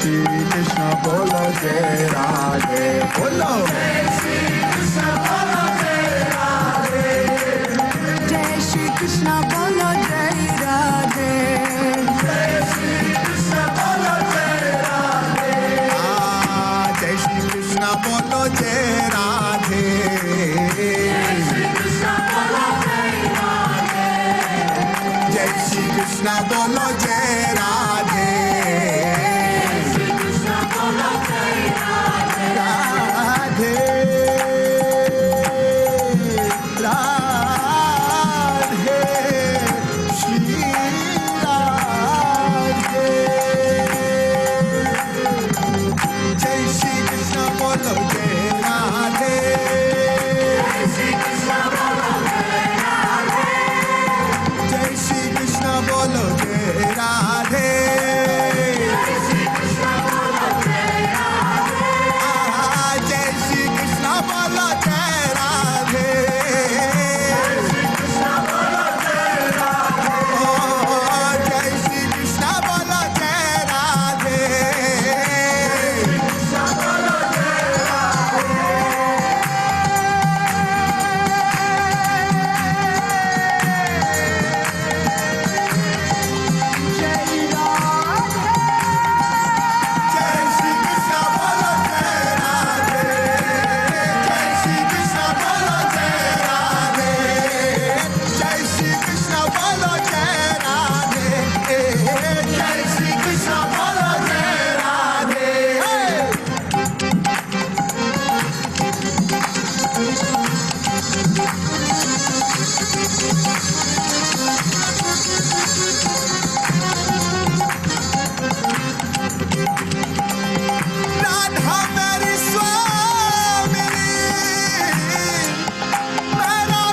श्री कृष्ण बोलो जय राधे बोलो जय श्री कृष्ण बोलो जय राधे जय श्री कृष्ण बोलो जय राधे जय श्री कृष्ण बोलो जय राधे जय श्री कृष्ण बोलो जय राधे जय श्री कृष्ण बोलो जय राधे जय श्री कृष्ण बोलो जय राधे श्री कृष्ण बोलो जय राधे राधे राधे श्री राधे जय श्री कृष्ण बोलो जय राधे जय श्री कृष्ण बोलो जय राधे जय श्री कृष्ण बोलो जय राधे जय श्री कृष्ण बोलो जय राधे जय श्री कृष्ण बोलो जय राधे श्री कृष्ण बोलो जय राधे जय श्री कृष्ण बोलो जय राधे कृष्ण बोलो जय राधे जय राधे जय श्री कृष्ण बोलो जय राधे जय श्री कृष्ण बोलो जय राधे जय श्री कृष्ण बोलो जय राधे जय श्री कृष्ण बोलो जय राधे राधा मेरी स्वामिनी मेरा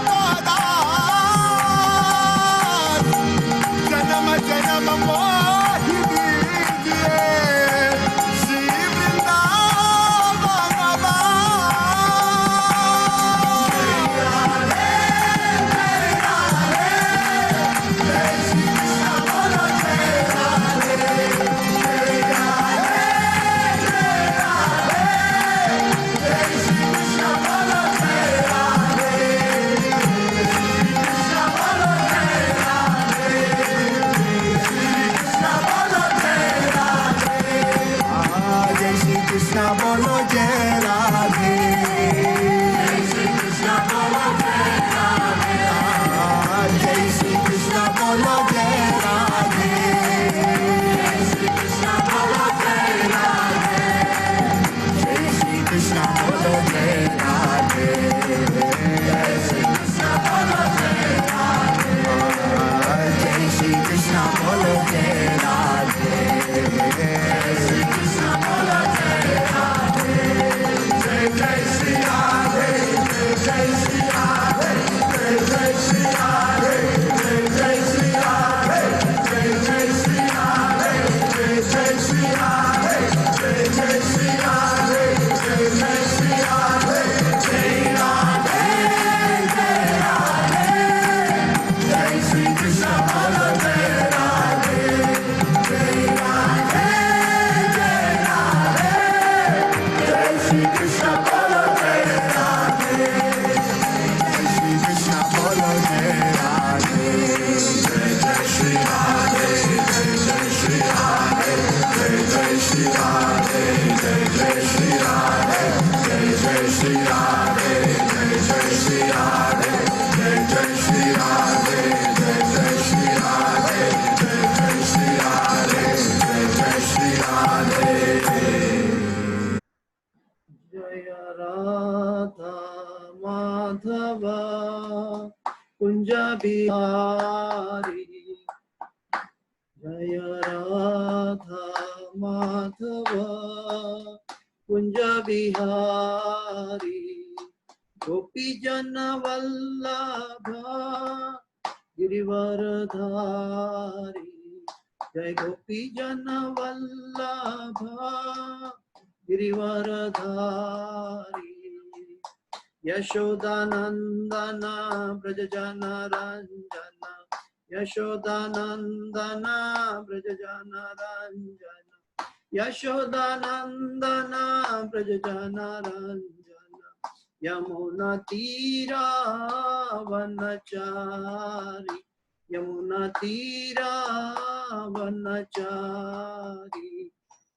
दातार जन्म जन्म मोहि दीजिए श्री वृंदावन जय श्री कृष्ण बोलो जय राधे श्री कृष्ण बोलो जय राधे जय श्री कृष्ण बोलो जय राधे श्री कृष्ण बोलो जय राधे जय श्री कृष्ण बोलो जय राधे जय श्री कृष्ण बोलो जय राधे जय श्री कृष्ण बोलो जय राधे श्री कृष्ण बोलो जय राधे जय जय श्री राधे जय श्री राधे जय जय श्री राधे जय जय श्री राधे जय जय श्री राधे जय जय श्री राधे जय जय श्री राधे जय जय श्री राधे जय राधे जय राधे जय श्री कृष्ण बोलो जय राधे जय राधे जय राधे जय श्री कृष्ण बोलो जय राधे जय श्री कृष्ण बोलो जय राधे जय जय श्री राधे जय जय श्री राधे जय जय श्री राधे जय जय श्री राधे जय जय श्री राधे जय जय श्री राधे जय जय श्री राधे जय जय श्री राधे जय जय श्री राधे जय जय श्री राधे जय राधा माधव कुंज बिहारी जय राधा माधव कुंज बिहारी गोपी जन वल्लभ गिरिवरधारी जय गोपी जन वल्लभ गिरिवरधारी यशोदानंदन ब्रज जन रंजन यशोदानंदन ब्रज जन रंजन यशोदानंदन ब्रज जनरंजन यमुना तीरा वनचारी यमुना तीरा वनचारी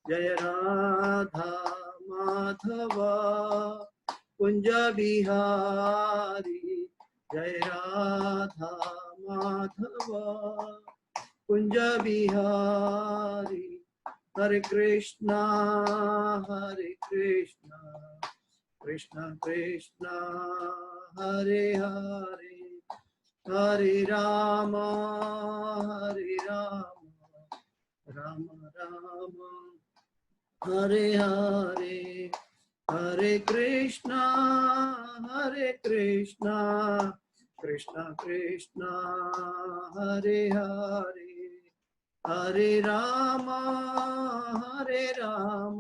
जय राधा माधव कुंज बिहारी जय राधा माधव कुंज बिहारी हरे कृष्णा कृष्ण कृष्ण हरे हरे हरे राम राम राम हरे हरे हरे कृष्णा कृष्ण कृष्ण हरे हरे हरे राम राम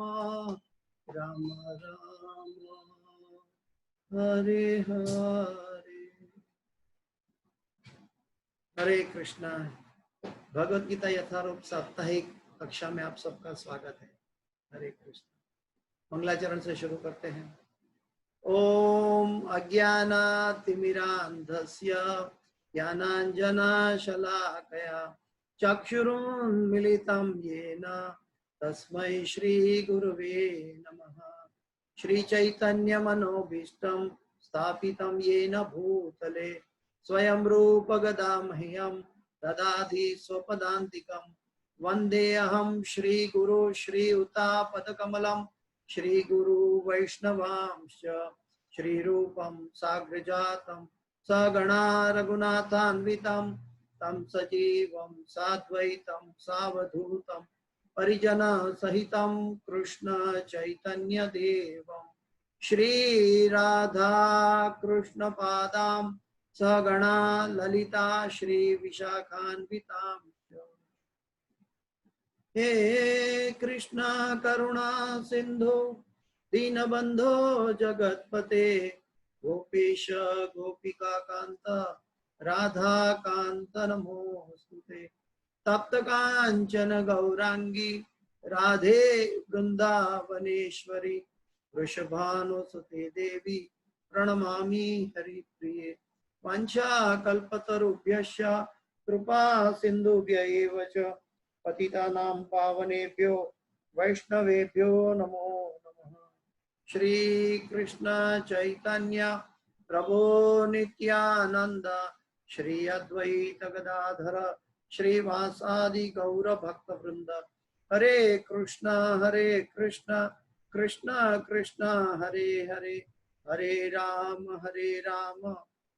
राम हरे हरे। हरे कृष्णा। भगवत गीता यथारूप साप्ताहिक कक्षा में आप सबका स्वागत है। हरे कृष्ण। मंगलाचरण से शुरू करते हैं। ओम अज्ञानातिमिरान्धस्य ज्ञानाञ्जनशलाकया चक्षुरुन्मीलितं येन तस्मै श्रीगुरुवे नमः। श्रीचैतन्यमनोभीष्टं स्थापितं येन भूतले स्वयं रूप गदामह्यं ददाति स्वपदान्तिकं वन्देऽहं श्रीगुरु श्रीयुतापदकमलं श्रीगुरु वैष्णवांश्च श्रीरूपं साग्रजातं सगणा रघुनाथान्वितं तं सजीवं साद्वैतं सावधूतं परिजन सहितं कृष्ण चैतन्य देवं श्रीराधा कृष्ण पादां सगणा ललिता श्री विशाखान्वितां। हे कृष्ण करुणा सिंधु दीनबंधो जगतपते गोपीश गोपिका कांत राधा कांत नमोस्तुते। तप्त कांचन गौरांगी राधे वृंदावनेश्वरी वृषभानुसुते देवी प्रणमामि हरिप्रिये। वाञ्छाकल्पतरुभ्यश्च कृपा सिन्धुभ्य एव च पतितानां पावनेभ्यो वैष्णवेभ्यो नमो नमः। श्री कृष्ण चैतन्य प्रभो नित्यानंद श्री अद्वैत गदाधर श्रीवासादि गौर भक्त वृंद हरे कृष्ण कृष्ण कृष्ण हरे हरे हरे राम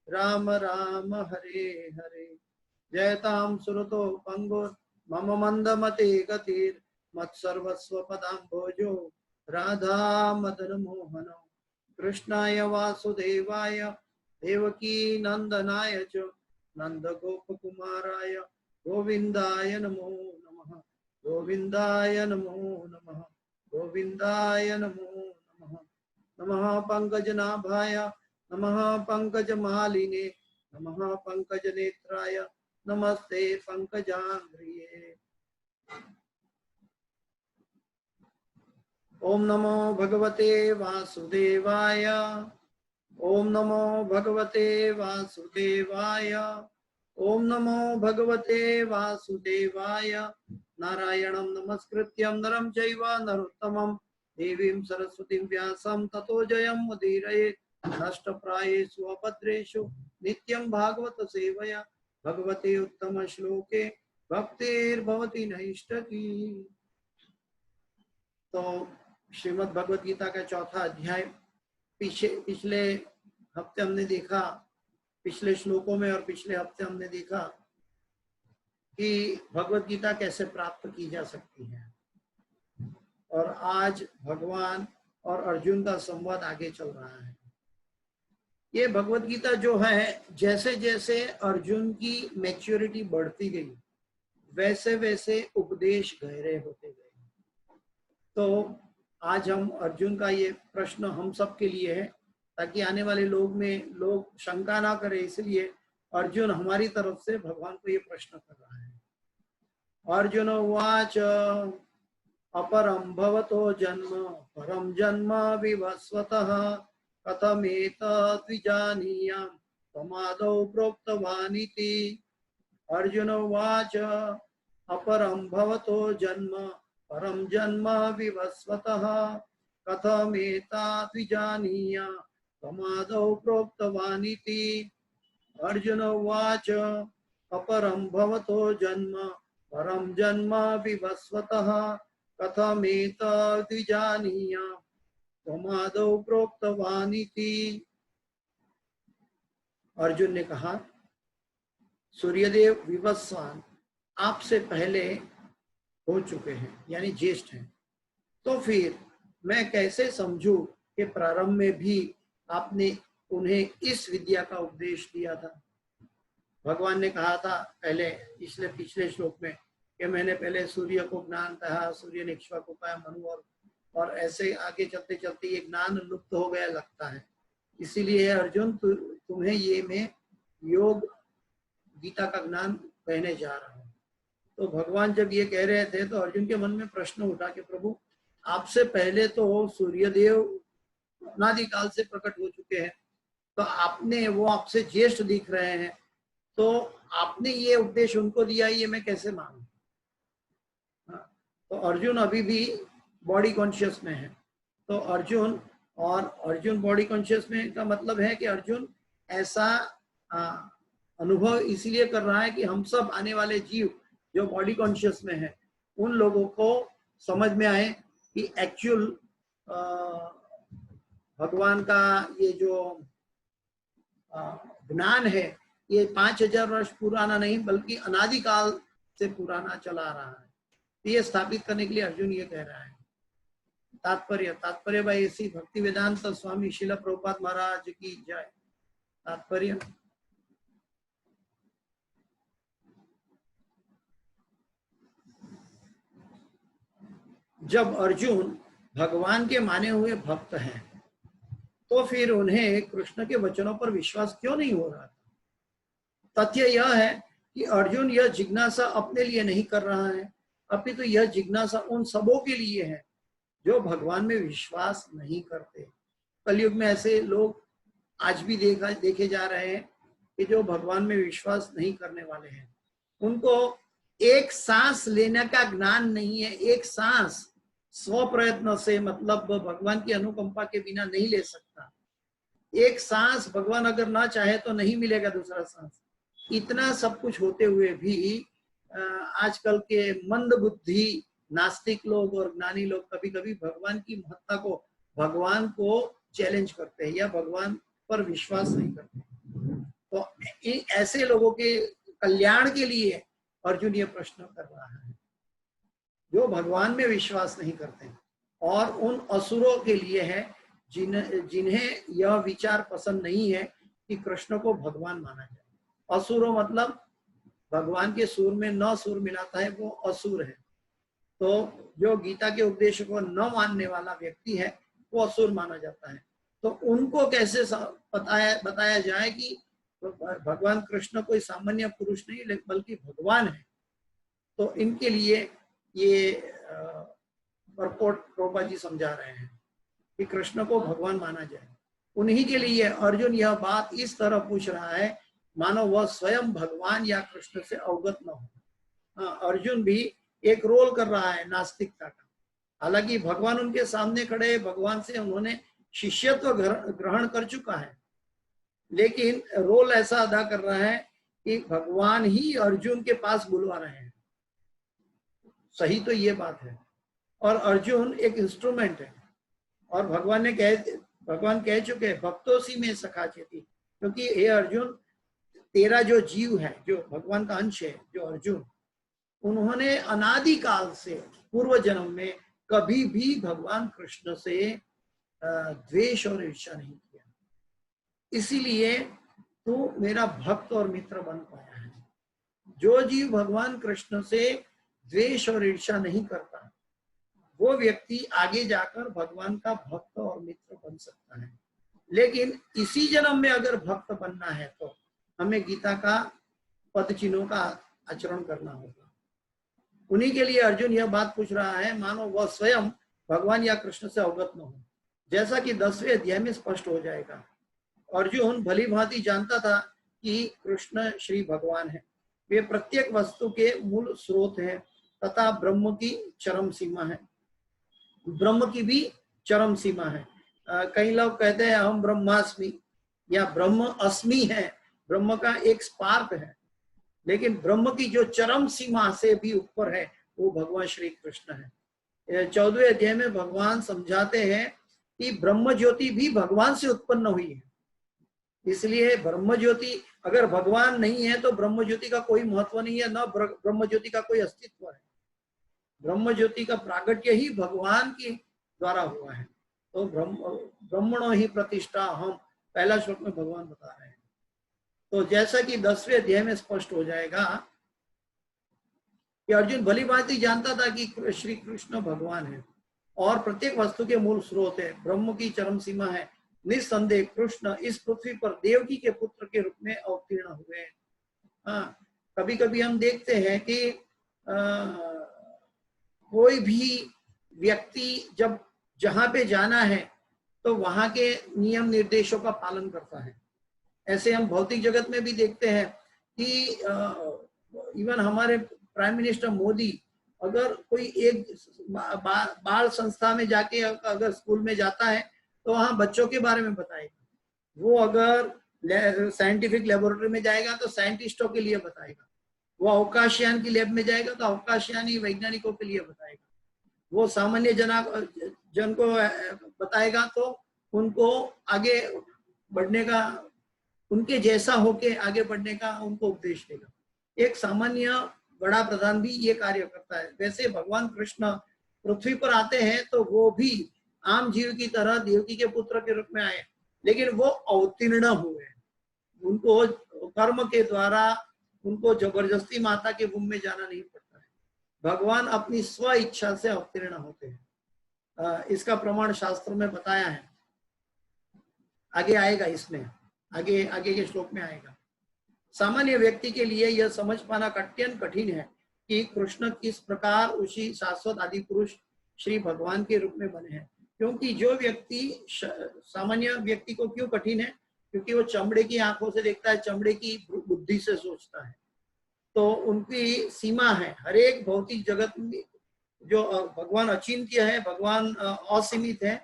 राम राम हरे हरे। जयतां सुरतो पंगुर मम मंदमते गतिर् मत्सर्वस्व पदाम्भोजो राधा मदन मोहनो कृष्णाय वासुदेवाय देवकी नंदनाय च नंद गोपकुमाराय गोविंदाय नमो नमः गोविंदाय नमो नमः गोविंदाय नमो नमः। नमः पंकजनाभाय नमः पंकजमालिने नमः पंकजनेत्राय नमस्ते पंकजांघ्रिये। ओम नमो भगवते वासुदेवाय ओम नमो भगवते वासुदेवाय ओम नमो भगवते वासुदेवाय। नारायणं नमस्कृत्यं नरं चैव नरोत्तमं देवीं सरस्वतीं व्यासं ततो जयं मुदीरयेत्। नष्टप्रायेषु अभद्रेषु नित्यं भागवत सेवया भगवते उत्तम श्लोके भक्तिर्भवति नैष्ठकी। तो श्रीमद् भगवत गीता का चौथा अध्याय पिछले हफ्ते हमने देखा, पिछले श्लोकों में और पिछले हफ्ते हमने देखा कि भगवत गीता कैसे प्राप्त की जा सकती है। और आज भगवान और अर्जुन का संवाद आगे चल रहा है। ये भगवत गीता जो है, जैसे जैसे अर्जुन की मैच्योरिटी बढ़ती गई वैसे वैसे उपदेश गहरे होते गए। तो आज हम अर्जुन का ये प्रश्न हम सब के लिए है, ताकि आने वाले लोग शंका ना करें, इसलिए अर्जुन हमारी तरफ से भगवान को ये प्रश्न कर रहा है। अर्जुन उवाच अपरम भवतो जन्म परम जन्म विवस्वतः कथमेतद्विजानीयां त्वमादौ प्रोक्तवानिति। अर्जुन उवाच अपरम भवतो जन्म परम जन्म विवस्वतः कथमेतद्विजानीयां त्वमादौ प्रोक्तवानिति। अर्जुन उवाच अपरम भवतो जन्म परम जन्म विवस्वतः कथमेतद्विजानीयां त्वमादौ प्रोक्तवानिति। अर्जुन ने कहा, सूर्यदेव विवस्वान आपसे पहले हो चुके हैं, यानी ज्येष्ठ हैं, तो फिर मैं कैसे समझूं कि प्रारंभ में भी आपने उन्हें इस विद्या का उपदेश दिया था। भगवान ने कहा था पहले पिछले श्लोक में कि मैंने पहले सूर्य को ज्ञान कहा, सूर्य ने इक्ष्वा को कहा, मनु और ऐसे आगे चलते चलते ये ज्ञान लुप्त हो गया लगता है। इसीलिए अर्जुन तुम्हें ये मैं योग गीता का ज्ञान कहने जा रहा हूँ। तो भगवान जब ये कह रहे थे तो अर्जुन के मन में प्रश्न उठा कि प्रभु आपसे पहले तो सूर्यदेव अनादिकाल से प्रकट हो चुके हैं, तो आपने वो आपसे ज्येष्ठ दिख रहे हैं, तो आपने ये उपदेश उनको दिया, ये मैं कैसे मानूं। तो अर्जुन अभी भी बॉडी कॉन्शियस में है। तो अर्जुन बॉडी कॉन्शियस में का मतलब है कि अर्जुन ऐसा अनुभव इसीलिए कर रहा है कि हम सब आने वाले जीव जो बॉडी कॉन्शियस में है उन लोगों को समझ में आए कि एक्चुअल भगवान का ये जो ज्ञान है ये 5000 वर्ष पुराना नहीं बल्कि अनादिकाल से पुराना चला रहा है। ये स्थापित करने के लिए अर्जुन ये कह रहा है। तात्पर्य भाई ऐसी भक्ति वेदांत स्वामी शिला प्रभुपाद महाराज की जय। तात्पर्य, जब अर्जुन भगवान के माने हुए भक्त हैं तो फिर उन्हें कृष्ण के वचनों पर विश्वास क्यों नहीं हो रहा था। तथ्य यह है कि अर्जुन यह जिज्ञासा अपने लिए नहीं कर रहा है, अपितु यह जिज्ञासा उन सबों के लिए है जो भगवान में विश्वास नहीं करते। कलयुग में ऐसे लोग आज भी देखे जा रहे हैं कि जो भगवान में विश्वास नहीं करने वाले हैं। उनको एक सांस लेने का ज्ञान नहीं है। एक सांस स्व प्रयत्न से, मतलब भगवान की अनुकंपा के बिना नहीं ले सकता। एक सांस भगवान अगर ना चाहे तो नहीं मिलेगा दूसरा सांस। इतना सब कुछ होते हुए भी आजकल के मंद बुद्धि नास्तिक लोग और ज्ञानी लोग कभी कभी भगवान की महत्ता को, भगवान को चैलेंज करते हैं या भगवान पर विश्वास नहीं करते। तो ऐसे लोगों के कल्याण के लिए अर्जुन ये प्रश्न कर रहा है जो भगवान में विश्वास नहीं करते, और उन असुरों के लिए है जिन्हें यह विचार पसंद नहीं है कि कृष्ण को भगवान माना जाए। असुरों मतलब भगवान के सुर में न सुर मिलाता है वो असुर है। तो जो गीता के उपदेश को न मानने वाला व्यक्ति है वो असुर माना जाता है। तो उनको कैसे बताया जाए कि भगवान कृष्ण कोई सामान्य पुरुष नहीं बल्कि भगवान है। तो इनके लिए ये परपोर्ट प्रभुपाद जी समझा रहे हैं कि कृष्ण को भगवान माना जाए। उन्हीं के लिए अर्जुन यह बात इस तरह पूछ रहा है मानो वह स्वयं भगवान या कृष्ण से अवगत न हो। हाँ, अर्जुन भी एक रोल कर रहा है नास्तिकता का। हालांकि भगवान उनके सामने खड़े, भगवान से उन्होंने शिष्यत्व ग्रहण कर चुका है, लेकिन रोल ऐसा अदा कर रहा है कि भगवान ही अर्जुन के पास बुलवा रहे हैं। सही तो ये बात है। और अर्जुन एक इंस्ट्रूमेंट है और भगवान कह चुके भक्तों सी में सखा चेती, क्योंकि हे अर्जुन तेरा जो जीव है, जो भगवान का अंश है, जो अर्जुन, उन्होंने अनादिकाल से पूर्व जन्म में कभी भी भगवान कृष्ण से द्वेष और ईर्ष्या नहीं किया। इसीलिए तू मेरा भक्त और मित्र बन पाया है। जो जीव भगवान कृष्ण से द्वेष और ईर्ष्या नहीं करता वो व्यक्ति आगे जाकर भगवान का भक्त और मित्र बन सकता है। लेकिन इसी जन्म में अगर भक्त बनना है तो हमें गीता का पद चिन्हों का आचरण करना होगा। उन्हीं के लिए अर्जुन यह बात पूछ रहा है मानो वह स्वयं भगवान या कृष्ण से अवगत न हो, जैसा कि 10वें अध्याय में स्पष्ट हो जाएगा। अर्जुन भली भांति जानता था कि कृष्ण श्री भगवान है, वे प्रत्येक वस्तु के मूल स्रोत हैं तथा ब्रह्म की चरम सीमा है। ब्रह्म की भी चरम सीमा है। कई लोग कहते हैं हम ब्रह्मास्मि या ब्रह्म अस्मि है, ब्रह्म का एक स्पार्क है, लेकिन ब्रह्म की जो चरम सीमा से भी ऊपर है वो भगवान श्री कृष्ण है। 14वें अध्याय में भगवान समझाते हैं कि ब्रह्म ज्योति भी भगवान से उत्पन्न हुई है। इसलिए ब्रह्म ज्योति अगर भगवान नहीं है तो ब्रह्म ज्योति का कोई महत्व नहीं है, न ब्रह्म ज्योति का कोई अस्तित्व है। ब्रह्म ज्योति का प्रागट्य ही भगवान के द्वारा हुआ है। तो ब्रह्मणो ही प्रतिष्ठा हम पहला श्लोक में भगवान बता रहे हैं। तो जैसा कि 10वें अध्याय में स्पष्ट हो जाएगा कि अर्जुन भली भांति जानता था कि श्री कृष्ण भगवान है और प्रत्येक वस्तु के मूल स्रोत है, ब्रह्म की चरम सीमा है। निस्संदेह कृष्ण इस पृथ्वी पर देवकी के पुत्र के रूप में अवतीर्ण हुए। हाँ, कभी कभी हम देखते हैं कि कोई भी व्यक्ति जब जहां पे जाना है तो वहां के नियम निर्देशों का पालन करता है। ऐसे हम भौतिक जगत में भी देखते हैं कि इवन हमारे प्राइम मिनिस्टर मोदी अगर कोई एक बाल संस्था में जाके अगर स्कूल में जाता है तो वहां बच्चों के बारे में बताएगा। वो अगर साइंटिफिक लेबोरेटरी में जाएगा तो साइंटिस्टों के लिए बताएगा। वो अवकाशयान की लैब में जाएगा तो अवकाशयानी वैज्ञानिकों के लिए बताएगा। वो सामान्य जन को बताएगा तो उनको आगे बढ़ने का, उनके जैसा होके आगे बढ़ने का उनको उपदेश देगा। एक सामान्य बड़ा प्रधान भी ये कार्य करता है। वैसे भगवान कृष्ण पृथ्वी पर आते हैं तो वो भी आम जीव की तरह देवकी के पुत्र के रूप में आए, लेकिन वो अवतीर्ण हुए। उनको कर्म के द्वारा उनको जबरदस्ती माता के वंश में जाना नहीं पड़ता है। भगवान अपनी स्व इच्छा से अवतीर्ण होते हैं। इसका प्रमाण शास्त्र में बताया है, आगे आएगा, इसमें आगे के श्लोक में आएगा। सामान्य व्यक्ति के लिए यह समझ पाना अत्यंत कठिन है कि कृष्ण किस प्रकार उसी शाश्वत आदि पुरुष श्री भगवान के रूप में बने हैं। क्योंकि जो व्यक्ति, सामान्य व्यक्ति को क्यों कठिन है, क्योंकि वो चमड़े की आंखों से देखता है, चमड़े की बुद्धि से सोचता है। तो उनकी सीमा है। हर एक भौतिक जगत में जो भगवान अचिंत्य है, भगवान असीमित है,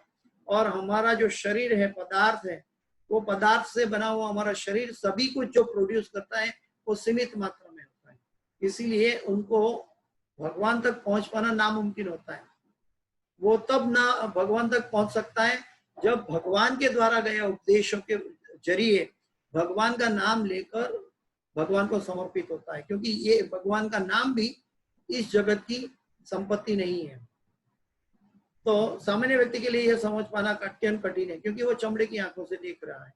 और हमारा जो शरीर है, पदार्थ है, वो पदार्थ से बना हुआ हमारा शरीर सभी कुछ जो प्रोड्यूस करता है वो सीमित मात्रा में होता है। इसीलिए उनको भगवान तक पहुंच पाना नामुमकिन होता है। वो तब ना भगवान तक पहुंच सकता है जब भगवान के द्वारा गए उपदेशों के जरिए भगवान का नाम लेकर भगवान को समर्पित होता है। क्योंकि ये भगवान का नाम भी इस जगत की संपत्ति नहीं है। तो सामान्य व्यक्ति के लिए यह समझ पाना अत्यंत कठिन है, क्योंकि वो चमड़े की आंखों से देख रहा है।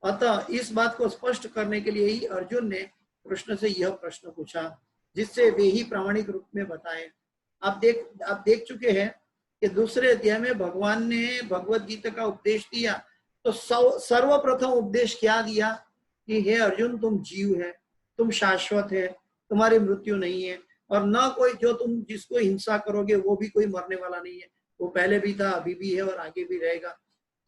अतः इस बात को स्पष्ट करने के लिए ही अर्जुन ने कृष्ण से यह प्रश्न पूछा, जिससे वे ही प्रामाणिक रूप में बताए। आप देख चुके हैं कि दूसरे अध्याय में भगवान ने भगवत गीता का उपदेश दिया, तो सर्वप्रथम उपदेश क्या दिया कि हे अर्जुन, तुम जीव है, तुम शाश्वत है, तुम्हारी मृत्यु नहीं है, और न कोई जो तुम जिसको हिंसा करोगे वो भी कोई मरने वाला नहीं है। वो पहले भी था, अभी भी है और आगे भी रहेगा।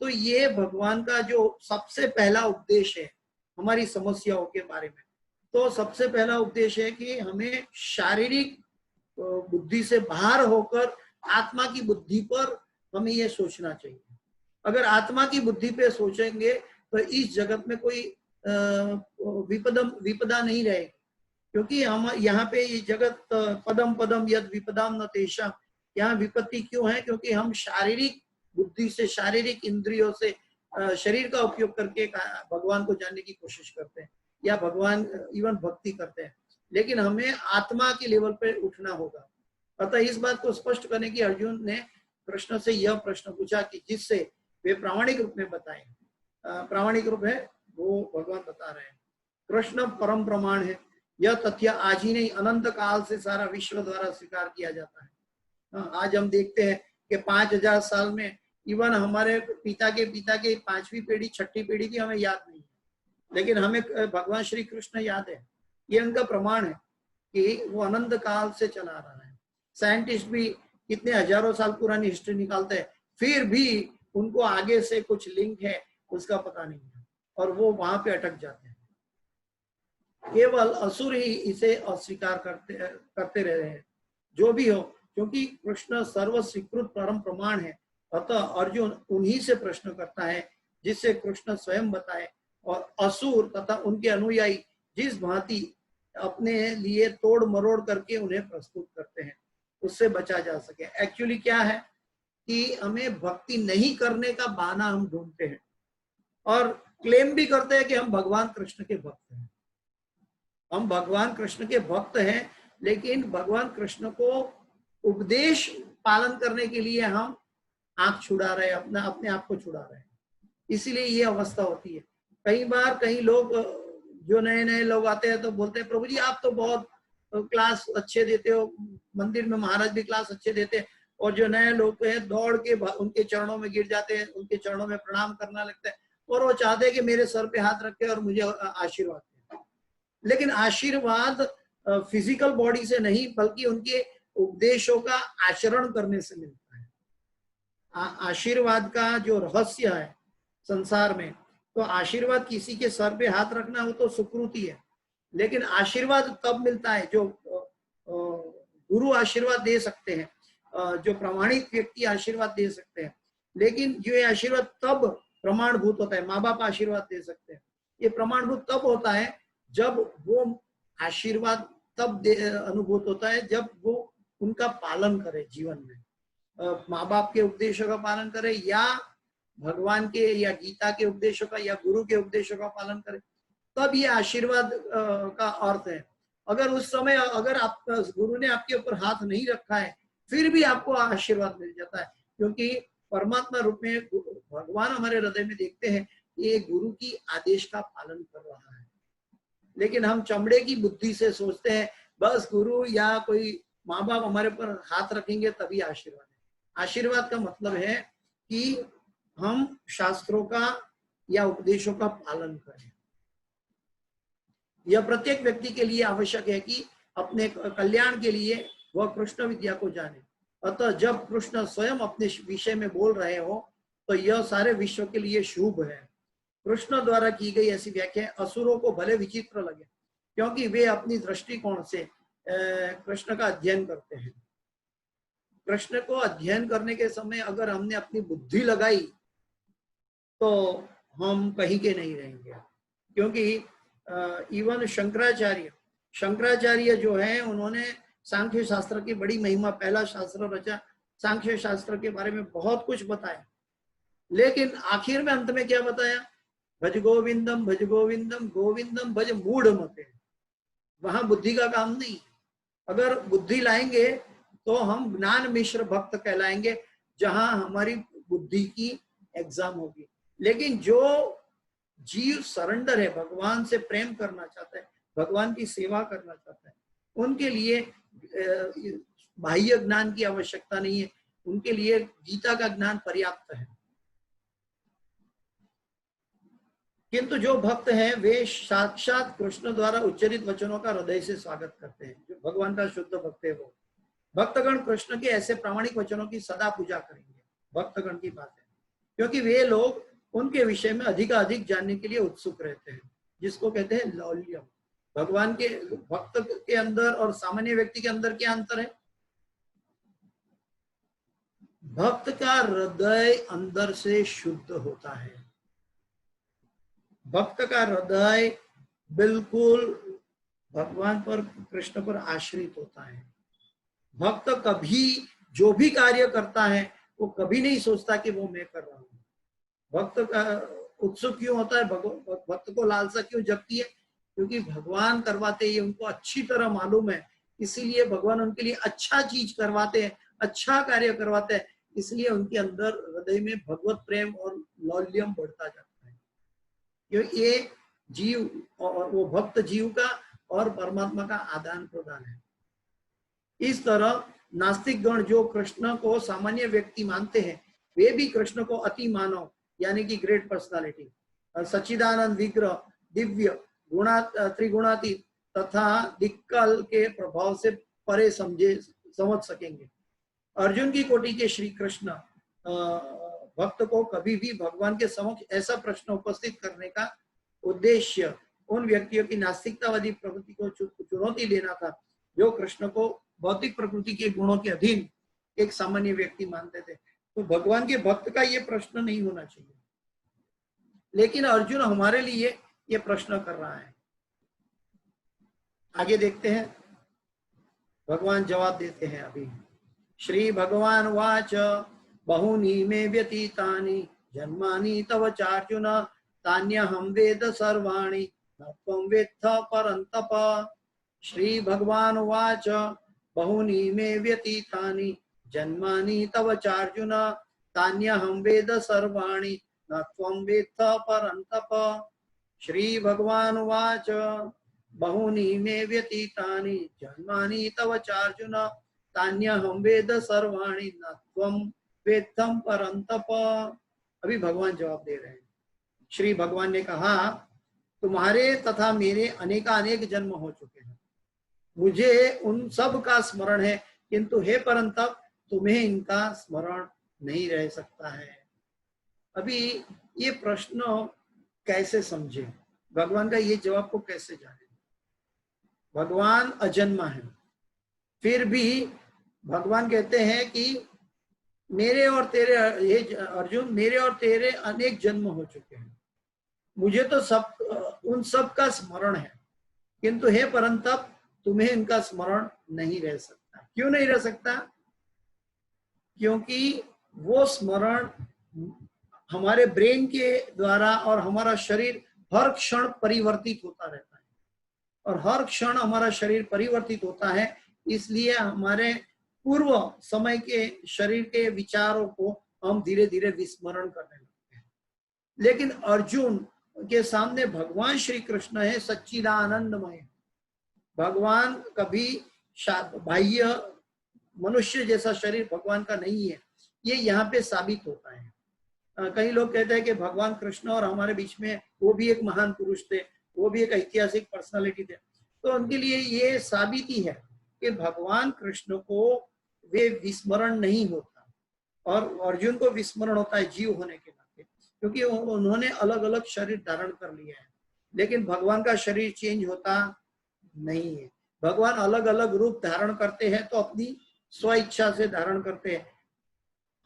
तो ये भगवान का जो सबसे पहला उपदेश है हमारी समस्याओं के बारे में। तो सबसे पहला उपदेश है कि हमें शारीरिक बुद्धि से बाहर होकर आत्मा की बुद्धि पर हमें ये सोचना चाहिए। अगर आत्मा की बुद्धि पे सोचेंगे तो इस जगत में कोई विपदा नहीं रहेगी। क्योंकि हम यहाँ पे ये जगत पदम पदम यद विपदाम न तेषाम, यहाँ विपत्ति क्यों है? क्योंकि हम शारीरिक बुद्धि से, शारीरिक इंद्रियों से, शरीर का उपयोग करके भगवान को जानने की कोशिश करते हैं या भगवान इवन भक्ति करते हैं, लेकिन हमें आत्मा के लेवल पे उठना होगा। अतः इस बात को स्पष्ट करने की अर्जुन ने कृष्ण से यह प्रश्न पूछा कि जिससे वे प्रामाणिक रूप में बताएं। प्रामाणिक रूप है वो भगवान बता रहे हैं। कृष्ण परम प्रमाण है। यह तथ्य आज ही नहीं, अनंत काल से सारा विश्व द्वारा स्वीकार किया जाता है। आज हम देखते हैं कि 5000 साल में इवन हमारे पिता के 5वीं पीढ़ी 6ठी पीढ़ी की हमें याद नहीं है, लेकिन हमें भगवान श्री कृष्ण याद है। ये उनका प्रमाण है। कि वो अनंत काल से चला रहा है। साइंटिस्ट भी कितने हजारों साल पुरानी हिस्ट्री निकालते हैं, फिर भी उनको आगे से कुछ लिंक है उसका पता नहीं है, और वो वहां पे अटक जाते हैं। केवल असुर ही इसे अस्वीकार करते रह रहे हैं। जो भी हो, क्योंकि कृष्ण सर्व स्वीकृत परम प्रमाण है, अतः अर्जुन उन्हीं से प्रश्न करता है जिससे कृष्ण स्वयं बताए, और असुर तथा उनके अनुयायी जिस भांति अपने लिए तोड़ मरोड़ करके उन्हें प्रस्तुत करते हैं, उससे बचा जा सके। एक्चुअली क्या है कि हमें भक्ति नहीं करने का बहाना हम ढूंढते हैं और क्लेम भी करते हैं कि हम भगवान कृष्ण के भक्त हैं। हम भगवान कृष्ण के भक्त हैं, लेकिन भगवान कृष्ण को उपदेश पालन करने के लिए हम आंख छुड़ा रहे हैं, अपने आप को छुड़ा रहे हैं। इसीलिए ये अवस्था होती है। कई बार कई लोग, जो नए नए लोग आते हैं तो बोलते हैं, प्रभु जी आप तो बहुत क्लास अच्छे देते हो, मंदिर में महाराज भी क्लास अच्छे देते हैं, और जो नए लोग हैं दौड़ के उनके चरणों में गिर जाते हैं, उनके चरणों में प्रणाम करना लगता है, और वो चाहते हैं कि मेरे सर पे हाथ रखे और मुझे आशीर्वाद दें। लेकिन आशीर्वाद फिजिकल बॉडी से नहीं, बल्कि उनके उपदेशों का आचरण करने से मिलता है। आशीर्वाद का जो रहस्य है संसार में, तो आशीर्वाद किसी के सर पे हाथ रखना हो तो सुकृति है, लेकिन आशीर्वाद तब मिलता है जो गुरु आशीर्वाद दे सकते हैं, जो प्रामाणिक व्यक्ति आशीर्वाद दे सकते हैं। लेकिन ये आशीर्वाद तब प्रमाणभूत होता है, माँ बाप आशीर्वाद दे सकते हैं, ये प्रमाणभूत तब होता है जब वो आशीर्वाद तब अनुभूत होता है जब वो उनका पालन करे जीवन में, माँ बाप के उपदेशों का पालन करे, या भगवान के या गीता के उपदेशों का या गुरु के उपदेशों का पालन करे, तब ये आशीर्वाद का अर्थ है। अगर उस समय अगर आप गुरु ने आपके ऊपर हाथ नहीं रखा है, फिर भी आपको आशीर्वाद मिल जाता है, क्योंकि परमात्मा रूप में भगवान हमारे हृदय में देखते हैं ये गुरु की आदेश का पालन कर रहा है। लेकिन हम चमड़े की बुद्धि से सोचते हैं बस गुरु या कोई माँ बाप हमारे पर हाथ रखेंगे तभी आशीर्वाद है। आशीर्वाद का मतलब है कि हम शास्त्रों का या उपदेशों का पालन करें। यह प्रत्येक व्यक्ति के लिए आवश्यक है कि अपने कल्याण के लिए वह कृष्ण विद्या को जाने। अतः जब कृष्ण स्वयं अपने विषय में बोल रहे हो तो यह सारे विश्व के लिए शुभ है। कृष्ण द्वारा की गई ऐसी व्याख्या असुरों को भले विचित्र लगे, क्योंकि वे अपनी दृष्टिकोण से कृष्ण का अध्ययन करते हैं। कृष्ण को अध्ययन करने के समय अगर हमने अपनी बुद्धि लगाई तो हम कहीं के नहीं रहेंगे, क्योंकि इवन शंकराचार्य जो है उन्होंने सांख्य शास्त्र की बड़ी महिमा, पहला शास्त्र रचा, सांख्य शास्त्र के बारे में बहुत कुछ बताया, लेकिन आखिर में अंत में क्या बताया? भज गोविंदम गोविंदम भज मूढ़ मते। वहां बुद्धि का काम नहीं। अगर बुद्धि लाएंगे तो हम ज्ञान मिश्र भक्त कहलाएंगे, जहां हमारी बुद्धि की एग्जाम होगी। लेकिन जो जीव सरेंडर है, भगवान से प्रेम करना चाहता है, भगवान की सेवा करना चाहता है, उनके लिए बाह्य ज्ञान की आवश्यकता नहीं है, उनके लिए गीता का ज्ञान पर्याप्त है। किंतु जो भक्त हैं वे साक्षात कृष्ण द्वारा उच्चरित वचनों का हृदय से स्वागत करते हैं। जो भगवान का शुद्ध भक्त है वो भक्तगण कृष्ण के ऐसे प्रामाणिक वचनों की सदा पूजा करेंगे। भक्तगण की बात है, क्योंकि वे लोग उनके विषय में अधिक जानने के लिए उत्सुक रहते हैं, जिसको कहते हैं लौल्यम। भगवान के भक्त के अंदर और सामान्य व्यक्ति के अंदर क्या अंतर है? भक्त का हृदय अंदर से शुद्ध होता है। भक्त का हृदय बिल्कुल भगवान पर, कृष्ण पर आश्रित होता है। भक्त कभी जो भी कार्य करता है वो कभी नहीं सोचता कि वो मैं कर रहा हूं। भक्त का उत्सुक क्यों होता है? भक्त को लालसा क्यों जगती है? क्योंकि भगवान करवाते ये उनको अच्छी तरह मालूम है, इसीलिए भगवान उनके लिए अच्छा चीज करवाते हैं, अच्छा कार्य करवाते हैं, इसलिए उनके अंदर हृदय में भगवत प्रेम और लौल्यम बढ़ता जाता है। क्योंकि ये जीव और वो भक्त जीव का और परमात्मा का आदान प्रदान है। इस तरह नास्तिक गण जो कृष्ण को सामान्य व्यक्ति मानते हैं, वे भी कृष्ण को अति मानव यानी कि ग्रेट पर्सनालिटी, सच्चिदानंद विग्रह, दिव्य त्रिगुणातीत तथा दिक्कल के प्रभाव से परे समझ सकेंगे। अर्जुन की कोटि के श्री कृष्ण भक्त को कभी भी भगवान के समक्ष ऐसा प्रश्न उपस्थित करने का उद्देश्य उन व्यक्तियों की नास्तिकतावादी प्रवृत्ति को चुनौती देना था जो कृष्ण को भौतिक प्रकृति के गुणों के अधीन एक सामान्य व्यक्ति मानते थे। तो भगवान के भक्त का ये प्रश्न नहीं होना चाहिए, लेकिन अर्जुन हमारे लिए ये प्रश्न कर रहा है। आगे देखते हैं, भगवान जवाब देते हैं। अभी श्री भगवान वाच बहुनी मे व्यतीतानि जन्मानि तव चार्जुन तान्यहं वेद सर्वाणि न त्वं वेत्थ परन्तप। श्री भगवान वाच बहुनी मे व्यतीतानि जन्मानि तव चार्जुन तान्यहं वेद सर्वाणि न त्वं वेत्थ परन्तप। श्री भगवान वाच बहुनी मे व्यतीतानि जन्मानि तव चार्जुन तान्यहं वेद सर्वाणि न त्वं वेत्थं परन्तप। अभी भगवान जवाब दे रहे हैं। श्री भगवान ने कहा, तुम्हारे तथा मेरे अनेकानेक जन्म हो चुके हैं, मुझे उन सब का स्मरण है, किंतु हे परंतप तुम्हें इनका स्मरण नहीं रह सकता है। अभी ये प्रश्न कैसे समझे, भगवान का ये जवाब को कैसे जाने। भगवान अजन्मा है, फिर भी भगवान कहते हैं कि मेरे और तेरे, ये अर्जुन मेरे और तेरे अनेक जन्म हो चुके हैं, मुझे तो सब उन सब का स्मरण है, किंतु हे परंतप तुम्हें इनका स्मरण नहीं रह सकता। क्यों नहीं रह सकता? क्योंकि वो स्मरण हमारे ब्रेन के द्वारा और हमारा शरीर हर क्षण परिवर्तित होता रहता है, और हर क्षण हमारा शरीर परिवर्तित होता है, इसलिए हमारे पूर्व समय के शरीर के विचारों को हम धीरे धीरे विस्मरण करने लगते हैं। लेकिन अर्जुन के सामने भगवान श्री कृष्ण है, सच्चिदानंदमय। भगवान कभी बाह्य मनुष्य जैसा शरीर भगवान का नहीं है, ये यहाँ पे साबित होता है। कई लोग कहते हैं कि भगवान कृष्ण और हमारे बीच में वो भी एक महान पुरुष थे, वो भी एक ऐतिहासिक पर्सनालिटी थे, तो उनके लिए ये साबिती है कि भगवान कृष्ण को वे विस्मरण नहीं होता, और अर्जुन को विस्मरण होता है जीव होने के नाते, क्योंकि उन्होंने अलग अलग शरीर धारण कर लिया है। लेकिन भगवान का शरीर चेंज होता नहीं है। भगवान अलग अलग रूप धारण करते हैं तो अपनी स्व इच्छा से धारण करते हैं।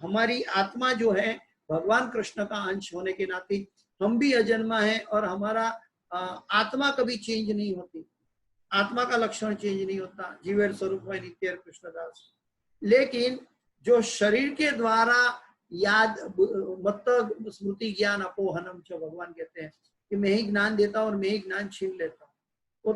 हमारी आत्मा जो है भगवान कृष्ण का अंश होने के नाते हम भी अजन्मा है, और हमारा आत्मा कभी चेंज नहीं होती, आत्मा का लक्षण चेंज नहीं होता। जीवेर स्वरूप है नित्य कृष्णदास। लेकिन जो शरीर के द्वारा याद मत स्मृति ज्ञान अपोहनम, जो भगवान कहते हैं कि मैं ही ज्ञान देता हूं और मैं ही ज्ञान छीन लेता हूँ, वो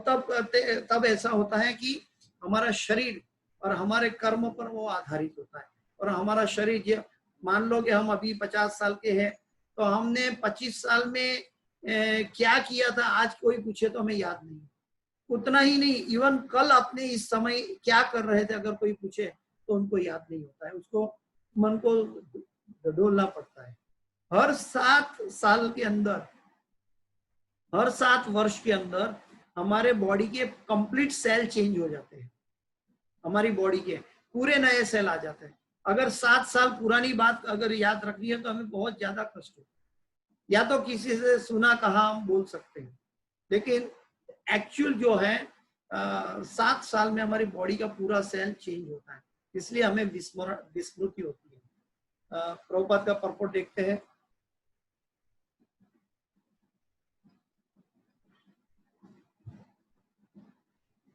तब ऐसा होता है कि हमारा शरीर और हमारे कर्म पर वो आधारित होता है। और हमारा शरीर, मान लो कि हम अभी 50 साल के हैं, तो हमने 25 साल में क्या किया था आज कोई पूछे तो हमें याद नहीं। उतना ही नहीं, इवन कल अपने इस समय क्या कर रहे थे अगर कोई पूछे तो उनको याद नहीं होता है, उसको मन को ढोलना पड़ता है। हर 7 साल के अंदर, हर 7 वर्ष के अंदर हमारे बॉडी के कंप्लीट सेल चेंज हो जाते हैं, हमारी बॉडी के पूरे नए सेल आ जाते हैं। अगर 7 साल पुरानी बात अगर याद रखनी है तो हमें बहुत ज्यादा कष्ट होता है। या तो किसी से सुना कहा हम बोल सकते हैं, लेकिन एक्चुअल जो है 7 साल में हमारी बॉडी का पूरा सेल चेंज होता है, इसलिए हमें विस्मृति होती है। प्रभुपाद का परपोर्ट देखते हैं।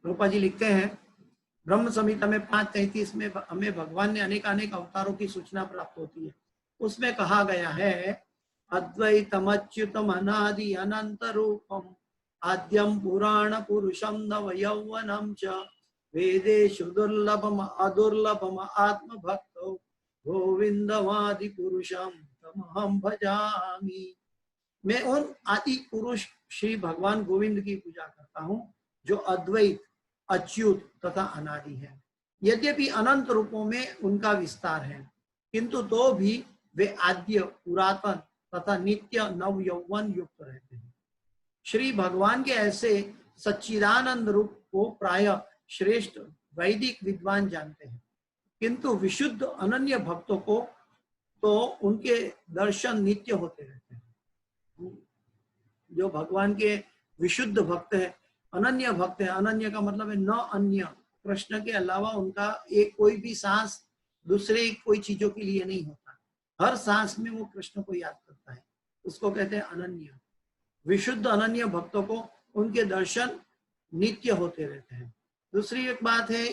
प्रभुपाद जी लिखते हैं, ब्रह्म संहिता में 5:33 में हमें भगवान ने अनेक अवतारों की सूचना प्राप्त होती है। उसमें कहा गया है, अद्वैतम अच्युतम अनादि अनंत रूपम आद्यम पुराण पुरुषम नव यौवनम च वेदेषु दुर्लभम अदुर्लभम आत्म भक्तो गोविंदवादि पुरुषम तमहं भजामि। मैं उन आदि पुरुष श्री भगवान गोविंद की पूजा करता हूँ जो अद्वैत, अच्युत तथा अनादि है। यद्यपि अनंत रूपों में उनका विस्तार है, किंतु तो भी वे आद्य, पुरातन तथा नित्य नव यौवन युक्त रहते हैं। श्री भगवान के ऐसे सच्चिदानंद रूप को प्राय श्रेष्ठ वैदिक विद्वान जानते हैं, किंतु विशुद्ध अनन्य भक्तों को तो उनके दर्शन नित्य होते रहते हैं। जो भगवान के विशुद्ध भक्त है, अनन्य भक्त है, अनन्य का मतलब है न अन्य, कृष्ण के अलावा उनका एक कोई भी सांस दूसरे कोई चीजों के लिए नहीं होता, हर सांस में वो कृष्ण को याद करता है, उसको कहते हैं अनन्य। विशुद्ध अनन्य भक्तों को उनके दर्शन नित्य होते रहते हैं। दूसरी एक बात है,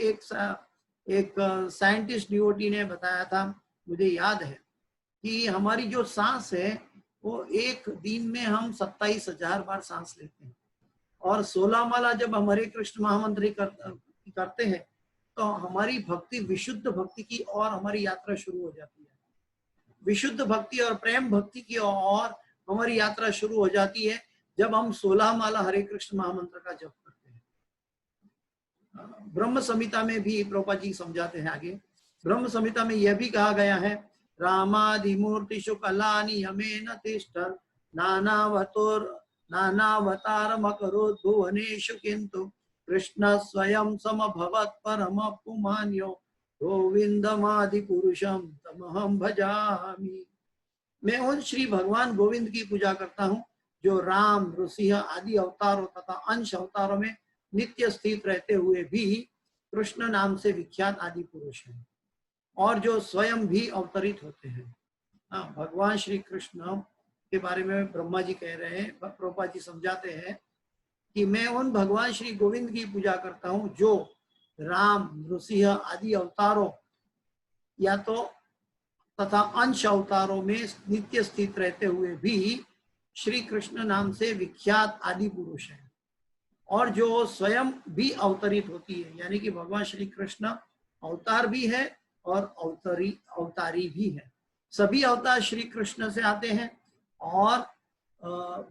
एक साइंटिस्ट डिवोटी ने बताया था, मुझे याद है कि हमारी जो सांस है वो एक दिन में हम 27,000 बार सांस लेते हैं, और 16 माला जब हम हरे कृष्ण महामंत्र करते हैं तो हमारी भक्ति विशुद्ध भक्ति की और हमारी यात्रा शुरू हो जाती है। विशुद्ध भक्ति और प्रेम भक्ति की और हमारी यात्रा शुरू हो जाती है जब हम 16 माला हरे कृष्ण महामंत्र का जप करते हैं। ब्रह्म संहिता में भी प्रभुपाद जी समझाते हैं आगे, ब्रह्म संहिता में यह भी कहा गया है, रामादिमूर्तिषु कलानि यमेन तिष्ठन् नानावतारमकरोत् भुवनेषु किन्तु कृष्ण स्वयं समभवत् परम पुमान्यो गोविंदमादि पुरुषम तमहम भजामि। मैं उन श्री भगवान गोविंद की पूजा करता हूँ जो राम, नृसिंह आदि अवतारों तथा अंश अवतारों में नित्य स्थित रहते हुए भी कृष्ण नाम से विख्यात आदि पुरुष हैं, और जो स्वयं भी अवतरित होते हैं। भगवान श्री कृष्ण के बारे में ब्रह्मा जी कह रहे हैं, प्रभुपाद जी समझाते हैं कि मैं उन भगवान श्री गोविंद की पूजा करता हूँ जो राम, नृसिंह आदि अवतारों या तो तथा अंश अवतारों में नित्य स्थित रहते हुए भी श्री कृष्ण नाम से विख्यात आदि पुरुष है, और जो स्वयं भी अवतरित होती है, यानी कि भगवान श्री कृष्ण अवतार भी है और अवतारी भी है। सभी अवतार श्री कृष्ण से आते हैं और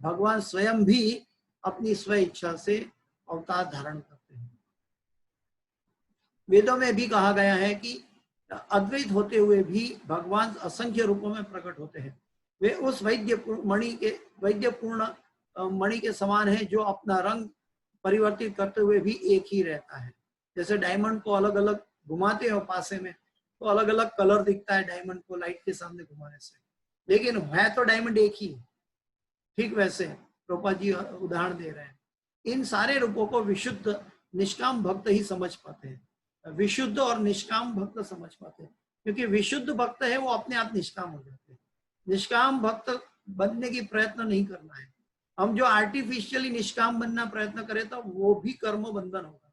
भगवान स्वयं भी अपनी स्व इच्छा से अवतार धारण करते हैं। वेदों में भी कहा गया है कि अद्वैत होते हुए भी भगवान असंख्य रूपों में प्रकट होते हैं। वे उस वैद्यपूर्ण मणि के समान है जो अपना रंग परिवर्तित करते हुए भी एक ही रहता है। जैसे डायमंड को अलग अलग घुमाते हो पासे में तो अलग अलग कलर दिखता है डायमंड को लाइट के सामने घुमाने से, लेकिन है तो डायमंड एक ही। ठीक वैसे प्रभुपाद जी उदाहरण दे रहे हैं। इन सारे रूपों को विशुद्ध निष्काम भक्त ही समझ पाते हैं, विशुद्ध और निष्काम भक्त समझ पाते हैं, क्योंकि विशुद्ध भक्त है वो अपने आप निष्काम हो जाते हैं। निष्काम भक्त बनने की प्रयत्न नहीं करना है। हम जो आर्टिफिशियली निष्काम बनना प्रयत्न करें तो वो भी कर्म बंधन होगा।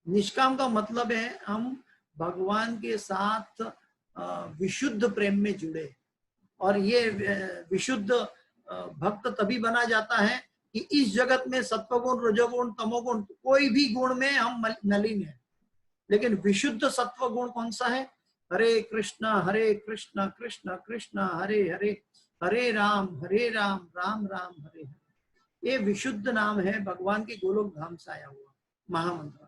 निष्काम का मतलब है हम भगवान के साथ विशुद्ध प्रेम में जुड़े, और ये विशुद्ध भक्त तभी बना जाता है कि इस जगत में सत्वगुण, रजोगुण, तमोगुण कोई भी गुण में हम नलीन है, लेकिन विशुद्ध सत्व गुण कौन सा है? हरे कृष्ण कृष्ण कृष्ण हरे हरे, हरे राम राम राम हरे हरे। ये विशुद्ध नाम है भगवान के गोलोक धाम से आया हुआ महामंत्र।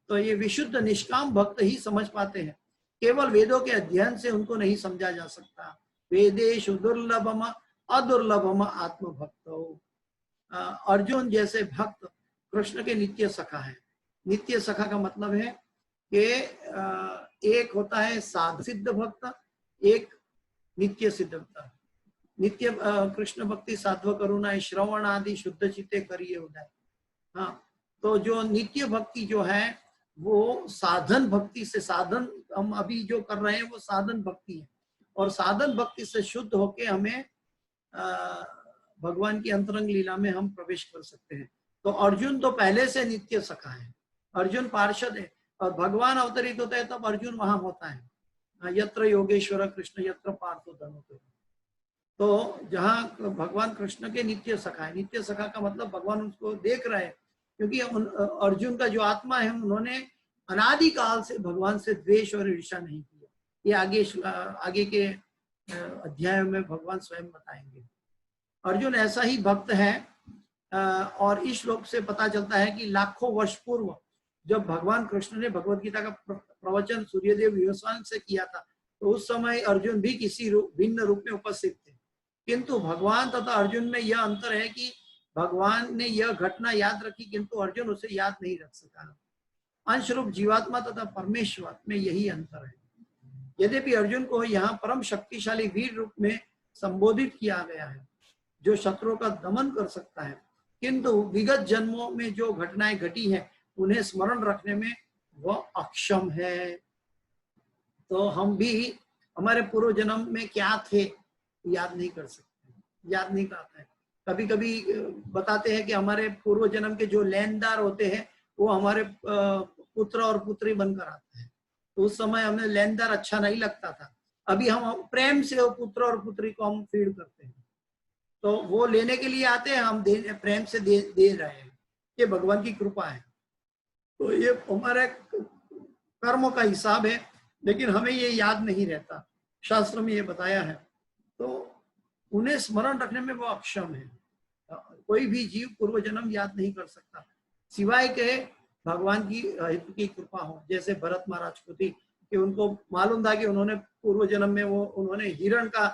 तो ये विशुद्ध निष्काम भक्त ही समझ पाते हैं, केवल वेदों के अध्ययन से उनको नहीं समझा जा सकता। वेदेषु दुर्लभम अदुर्लभम आत्मभक्तो। अर्जुन जैसे भक्त कृष्ण के नित्य सखा है। नित्य सखा का मतलब है कि एक होता है साध सिद्ध भक्त, एक नित्य सिद्ध भक्त। नित्य कृष्ण भक्ति साध्व करुणा श्रवण आदि शुद्ध चित्ते करिए उदय। हाँ, तो जो नित्य भक्ति जो है वो साधन भक्ति से, साधन हम अभी जो कर रहे हैं वो साधन भक्ति है, और साधन भक्ति से शुद्ध होके हमें भगवान की अंतरंग लीला में हम प्रवेश कर सकते हैं। तो अर्जुन तो पहले से नित्य सखा है, अर्जुन पार्षद है, और भगवान अवतरित होता है तब अर्जुन वहां होता है। यत्र योगेश्वर कृष्ण यत्र पार्थो धनुते। तो जहाँ भगवान कृष्ण के नित्य सखा है, नित्य सखा का मतलब भगवान उसको देख रहे हैं, क्योंकि अर्जुन का जो आत्मा है उन्होंने अनादिकाल से भगवान से द्वेष और ईर्ष्या नहीं किया। ये आगे के अध्याय में भगवान स्वयं बताएंगे। अर्जुन ऐसा ही भक्त है, और इस श्लोक से पता चलता है कि लाखों वर्ष पूर्व जब भगवान कृष्ण ने भगवत गीता का प्रवचन सूर्यदेव विवस्वान से किया था, तो उस समय अर्जुन भी किसी भिन्न रूप में उपस्थित थे, किंतु भगवान तथा अर्जुन में यह अंतर है कि भगवान ने यह घटना याद रखी किंतु अर्जुन उसे याद नहीं रख सका। अंश रूप जीवात्मा तथा परमेश्वर में यही अंतर है। यद्यपि अर्जुन को यहाँ परम शक्तिशाली वीर रूप में संबोधित किया गया है जो शत्रुओं का दमन कर सकता है, किंतु विगत जन्मों में जो घटनाएं घटी हैं उन्हें स्मरण रखने में वह अक्षम है। तो हम भी हमारे पूर्व जन्म में क्या थे याद नहीं कर सकते, याद नहीं करते हैं। कभी कभी बताते हैं कि हमारे पूर्व जन्म के जो लेनदार होते हैं वो हमारे पुत्र और पुत्री बनकर आते हैं, तो उस समय हमें लेनदार अच्छा नहीं लगता था। अभी हम प्रेम से वो पुत्र और पुत्री को हम फीड करते हैं, तो वो लेने के लिए आते हैं, हम प्रेम से दे रहे हैं। ये भगवान की कृपा है। तो ये हमारे कर्मों का हिसाब है, लेकिन हमें ये याद नहीं रहता, शास्त्र में ये बताया है। तो उन्हें स्मरण रखने में वो अक्षम है। कोई भी जीव पूर्व जन्म याद नहीं कर सकता सिवाय के भगवान की हित की कृपा हो। जैसे भरत महाराज को थी कि उनको मालूम था कि उन्होंने पूर्व जन्म में उन्होंने हिरण का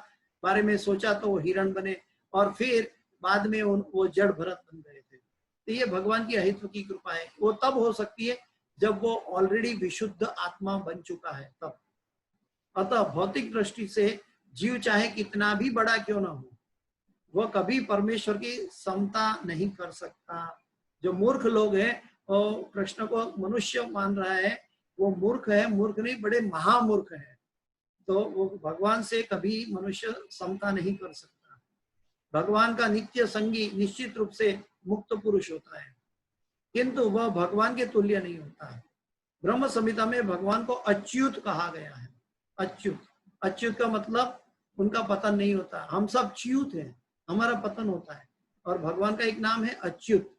बारे में सोचा तो वो हिरण बने, और फिर बाद में वो जड़ भरत बन गए थे। तो ये भगवान की अहित्व की कृपा है। वो तब हो सकती है जब वो ऑलरेडी विशुद्ध आत्मा बन चुका है तब। अतः भौतिक दृष्टि से जीव चाहे कितना भी बड़ा क्यों ना हो, वह कभी परमेश्वर की समता नहीं कर सकता। जो मूर्ख लोग हैं और कृष्ण को मनुष्य मान रहा है वो मूर्ख है, मूर्ख नहीं बड़े महामूर्ख है। तो वो भगवान से कभी मनुष्य समता नहीं कर सकता। भगवान का नित्य संगी निश्चित रूप से मुक्त पुरुष होता है, किंतु वह भगवान के तुल्य नहीं होता है। ब्रह्म संहिता में भगवान को अच्युत कहा गया है। अच्युत, अच्युत का मतलब उनका पतन नहीं होता। हम सब च्युत हैं, हमारा पतन होता है, और भगवान का एक नाम है अच्युत।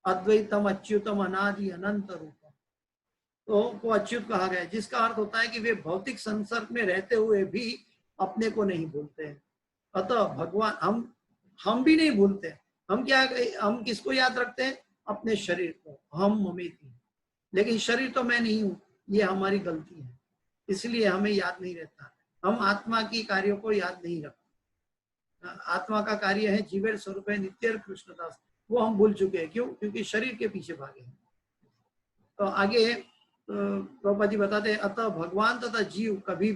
अद्वैतम अच्युतम अनादि अनंत रूपम, तो वो अच्युत कहा गया है, जिसका अर्थ होता है कि वे भौतिक संसर्ग में रहते हुए भी अपने को नहीं भूलते हैं। अतः भगवान हम भी नहीं भूलते। हम किसको याद रखते हैं? अपने शरीर को, हम ममेति। लेकिन शरीर तो मैं नहीं हूँ, ये हमारी गलती है, इसलिए हमें याद नहीं रहता। हम आत्मा की कार्यों को याद नहीं रखते। आत्मा का कार्य है जीवेर स्वरूप है नित्य कृष्णदास, वो हम भूल चुके हैं। क्यों? क्योंकि शरीर के पीछे भागे हैं। तो आगे प्रभुपाद जी बताते हैं, अतः भगवान तथा जीव कभी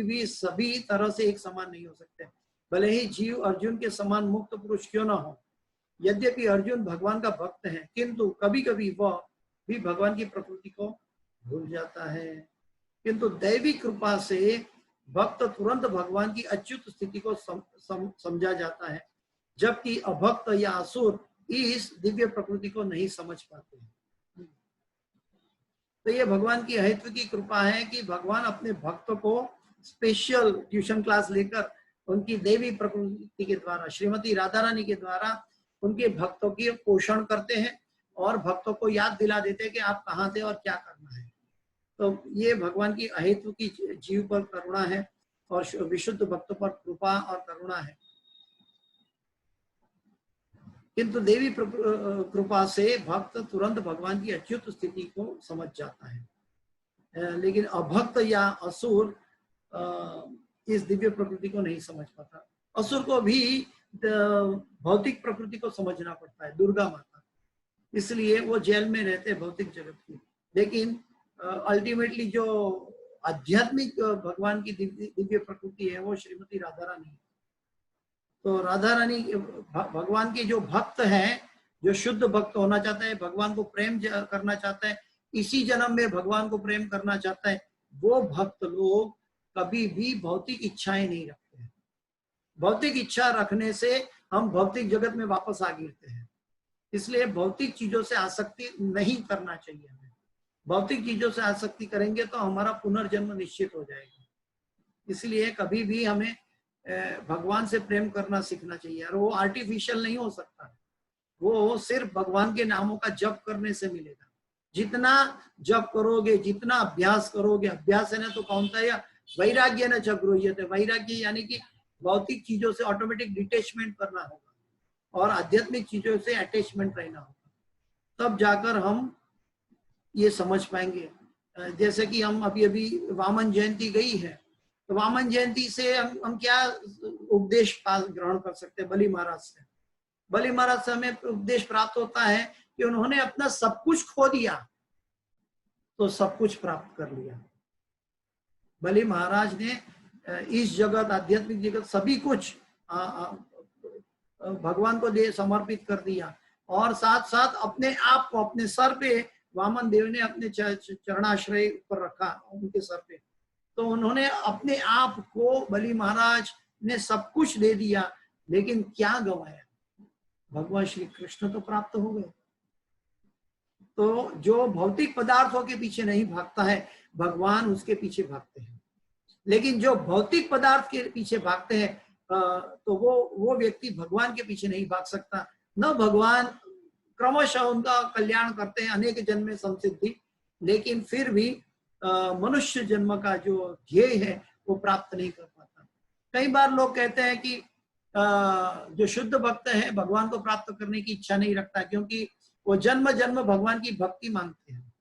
भी सभी तरह से एक समान नहीं हो सकते। भले ही जीव अर्जुन के समान मुक्त पुरुष क्यों ना हो। यद्यपि अर्जुन भगवान का भक्त है, किंतु कभी कभी वह भी भगवान की प्रकृति को भूल जाता है। किंतु दैवी कृपा से भक्त तुरंत भगवान की अच्युत स्थिति को समझा जाता है, जबकि अभक्त या असुर इस दिव्य प्रकृति को नहीं समझ पाते हैं। तो ये भगवान की अहित्व की कृपा है कि भगवान अपने भक्तों को स्पेशल ट्यूशन क्लास लेकर उनकी देवी प्रकृति के द्वारा, श्रीमती राधा रानी के द्वारा उनके भक्तों की पोषण करते हैं और भक्तों को याद दिला देते हैं कि आप कहाँ थे और क्या करना है। तो ये भगवान की अहित्व की जीव पर करुणा है और विशुद्ध भक्तों पर कृपा और करुणा है। किंतु देवी कृपा से भक्त तुरंत भगवान की अच्युत स्थिति को समझ जाता है, लेकिन अभक्त या असुर इस दिव्य प्रकृति को नहीं समझ पाता। असुर को भी भौतिक प्रकृति को समझना पड़ता है, दुर्गा माता, इसलिए वो जेल में रहते भौतिक जगत की। लेकिन अल्टीमेटली जो आध्यात्मिक भगवान की दिव्य प्रकृति है वो श्रीमती राधा रानी है। तो राधा रानी भगवान के जो भक्त हैं, जो शुद्ध भक्त होना चाहता है, भगवान को प्रेम करना चाहता है, इसी जन्म में भगवान को प्रेम करना चाहता है, वो भक्त लोग कभी भी भौतिक इच्छाएं नहीं रखते हैं। भौतिक इच्छा रखने से हम भौतिक जगत में वापस आ गिरते हैं। इसलिए भौतिक चीजों से आसक्ति नहीं करना चाहिए हमें। भौतिक चीजों से आसक्ति करेंगे तो हमारा पुनर्जन्म निश्चित हो जाएगा। इसलिए कभी भी हमें भगवान से प्रेम करना सीखना चाहिए, और वो आर्टिफिशियल नहीं हो सकता। वो सिर्फ भगवान के नामों का जप करने से मिलेगा। जितना जप करोगे, जितना अभ्यास करोगे, अभ्यास है ना तो कौनता है वैराग्य न चक्रोयते। वैराग्य यानी कि भौतिक चीजों से ऑटोमेटिक डिटेचमेंट करना होगा और आध्यात्मिक चीजों से अटैचमेंट रहना होगा, तब जाकर हम ये समझ पाएंगे। जैसे कि हम अभी वामन जयंती गई है, तो तो वामन जयंती से हम क्या उपदेश ग्रहण कर सकते हैं? बलि महाराज से। बलि महाराज से हमें उपदेश प्राप्त होता है कि उन्होंने अपना सब कुछ खो दिया तो सब कुछ प्राप्त कर लिया। बलि महाराज ने इस जगत, आध्यात्मिक जगत, सभी कुछ भगवान को दे समर्पित कर दिया, और साथ साथ अपने आप को, अपने सर पे वामन देव ने अपने चरणाश्रय पर रखा उनके सर पे। तो उन्होंने अपने आप को, बलि महाराज ने सब कुछ दे दिया, लेकिन क्या गंवाया? भगवान श्री कृष्ण तो प्राप्त हो गए। तो जो भौतिक पदार्थों के पीछे नहीं भागता है, भगवान उसके पीछे भागते हैं। लेकिन जो भौतिक पदार्थ के पीछे भागते हैं, तो वो व्यक्ति भगवान के पीछे नहीं भाग सकता। न भगवान क्रमशः उनका कल्याण करते हैं, अनेक जन्म में संसिद्धि, लेकिन फिर भी मनुष्य जन्म का जो ध्येय है वो प्राप्त नहीं कर पाता। कई बार लोग कहते हैं कि जो शुद्ध भक्त है भगवान को प्राप्त करने की इच्छा नहीं रखता, क्योंकि वो जन्म जन्म भगवान की भक्ति मांगते हैं।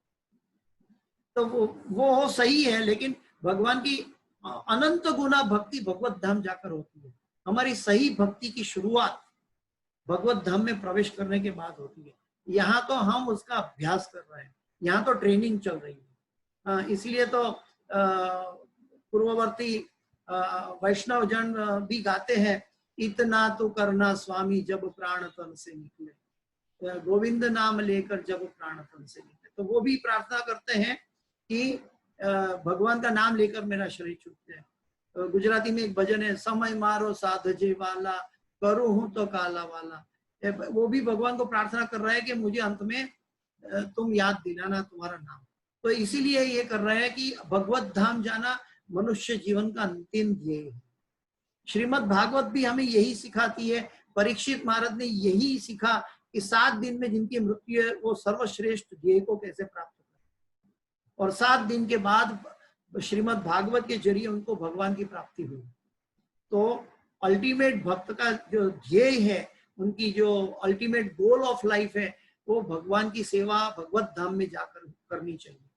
तो वो सही है, लेकिन भगवान की अनंत गुना भक्ति भगवत धाम जाकर होती है। हमारी सही भक्ति की शुरुआत भगवत धाम में प्रवेश करने के बाद होती है। यहाँ तो हम उसका अभ्यास कर रहे हैं, यहाँ तो ट्रेनिंग चल रही है। इसलिए तो पूर्ववर्ती वैष्णव जन भी गाते हैं, इतना तो करना स्वामी जब प्राण तन से निकले, गोविंद नाम लेकर जब प्राण तन से निकले। तो वो भी प्रार्थना करते हैं कि भगवान का नाम लेकर मेरा शरीर छूटते हैं। गुजराती में एक भजन है, समय मारो साधजे वाला, करूं हूं तो काला वाला। वो भी भगवान को प्रार्थना कर रहा है कि मुझे अंत में तुम याद दिलाना तुम्हारा नाम। तो इसीलिए ये कर रहे हैं कि भगवत धाम जाना मनुष्य जीवन का अंतिम ध्येय है। श्रीमद् भागवत भी हमें यही सिखाती है। परीक्षित महाराज ने यही सीखा कि 7 दिन में जिनकी मृत्यु है वो सर्वश्रेष्ठ ध्येय को कैसे प्राप्त करें, और 7 दिन के बाद श्रीमद् भागवत के जरिए उनको भगवान की प्राप्ति हुई। तो अल्टीमेट भक्त का जो ध्येय है, उनकी जो अल्टीमेट गोल ऑफ लाइफ है, वो भगवान की सेवा भगवत धाम में जाकर करनी चाहिए।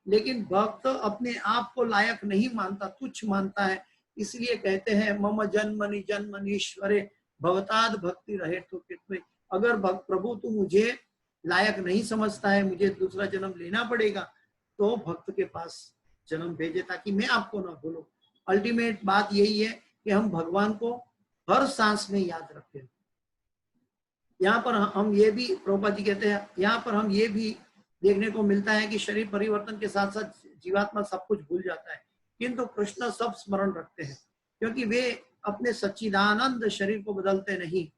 लेकिन भक्त अपने आप को लायक नहीं मानता, तुच्छ मानता है। इसलिए कहते हैं, मम जन्मनि जन्मनीश्वरे भवताद भक्ति रहे तो कितने। अगर प्रभु तू मुझे लायक नहीं समझता है, मुझे दूसरा जन्म लेना पड़ेगा, तो भक्त के पास जन्म भेजे ताकि मैं आपको ना भूलूं। अल्टीमेट बात यही है कि हम भगवान को हर सांस में याद रखें। यहाँ पर हम ये भी, प्रभुपाद जी कहते हैं, यहाँ पर हम ये भी देखने को मिलता है कि शरीर परिवर्तन के साथ साथ जीवात्मा सब कुछ भूल जाता है, किंतु कृष्ण सब स्मरण रखते हैं, क्योंकि वे अपने सच्चिदानंद शरीर को बदलते नहीं,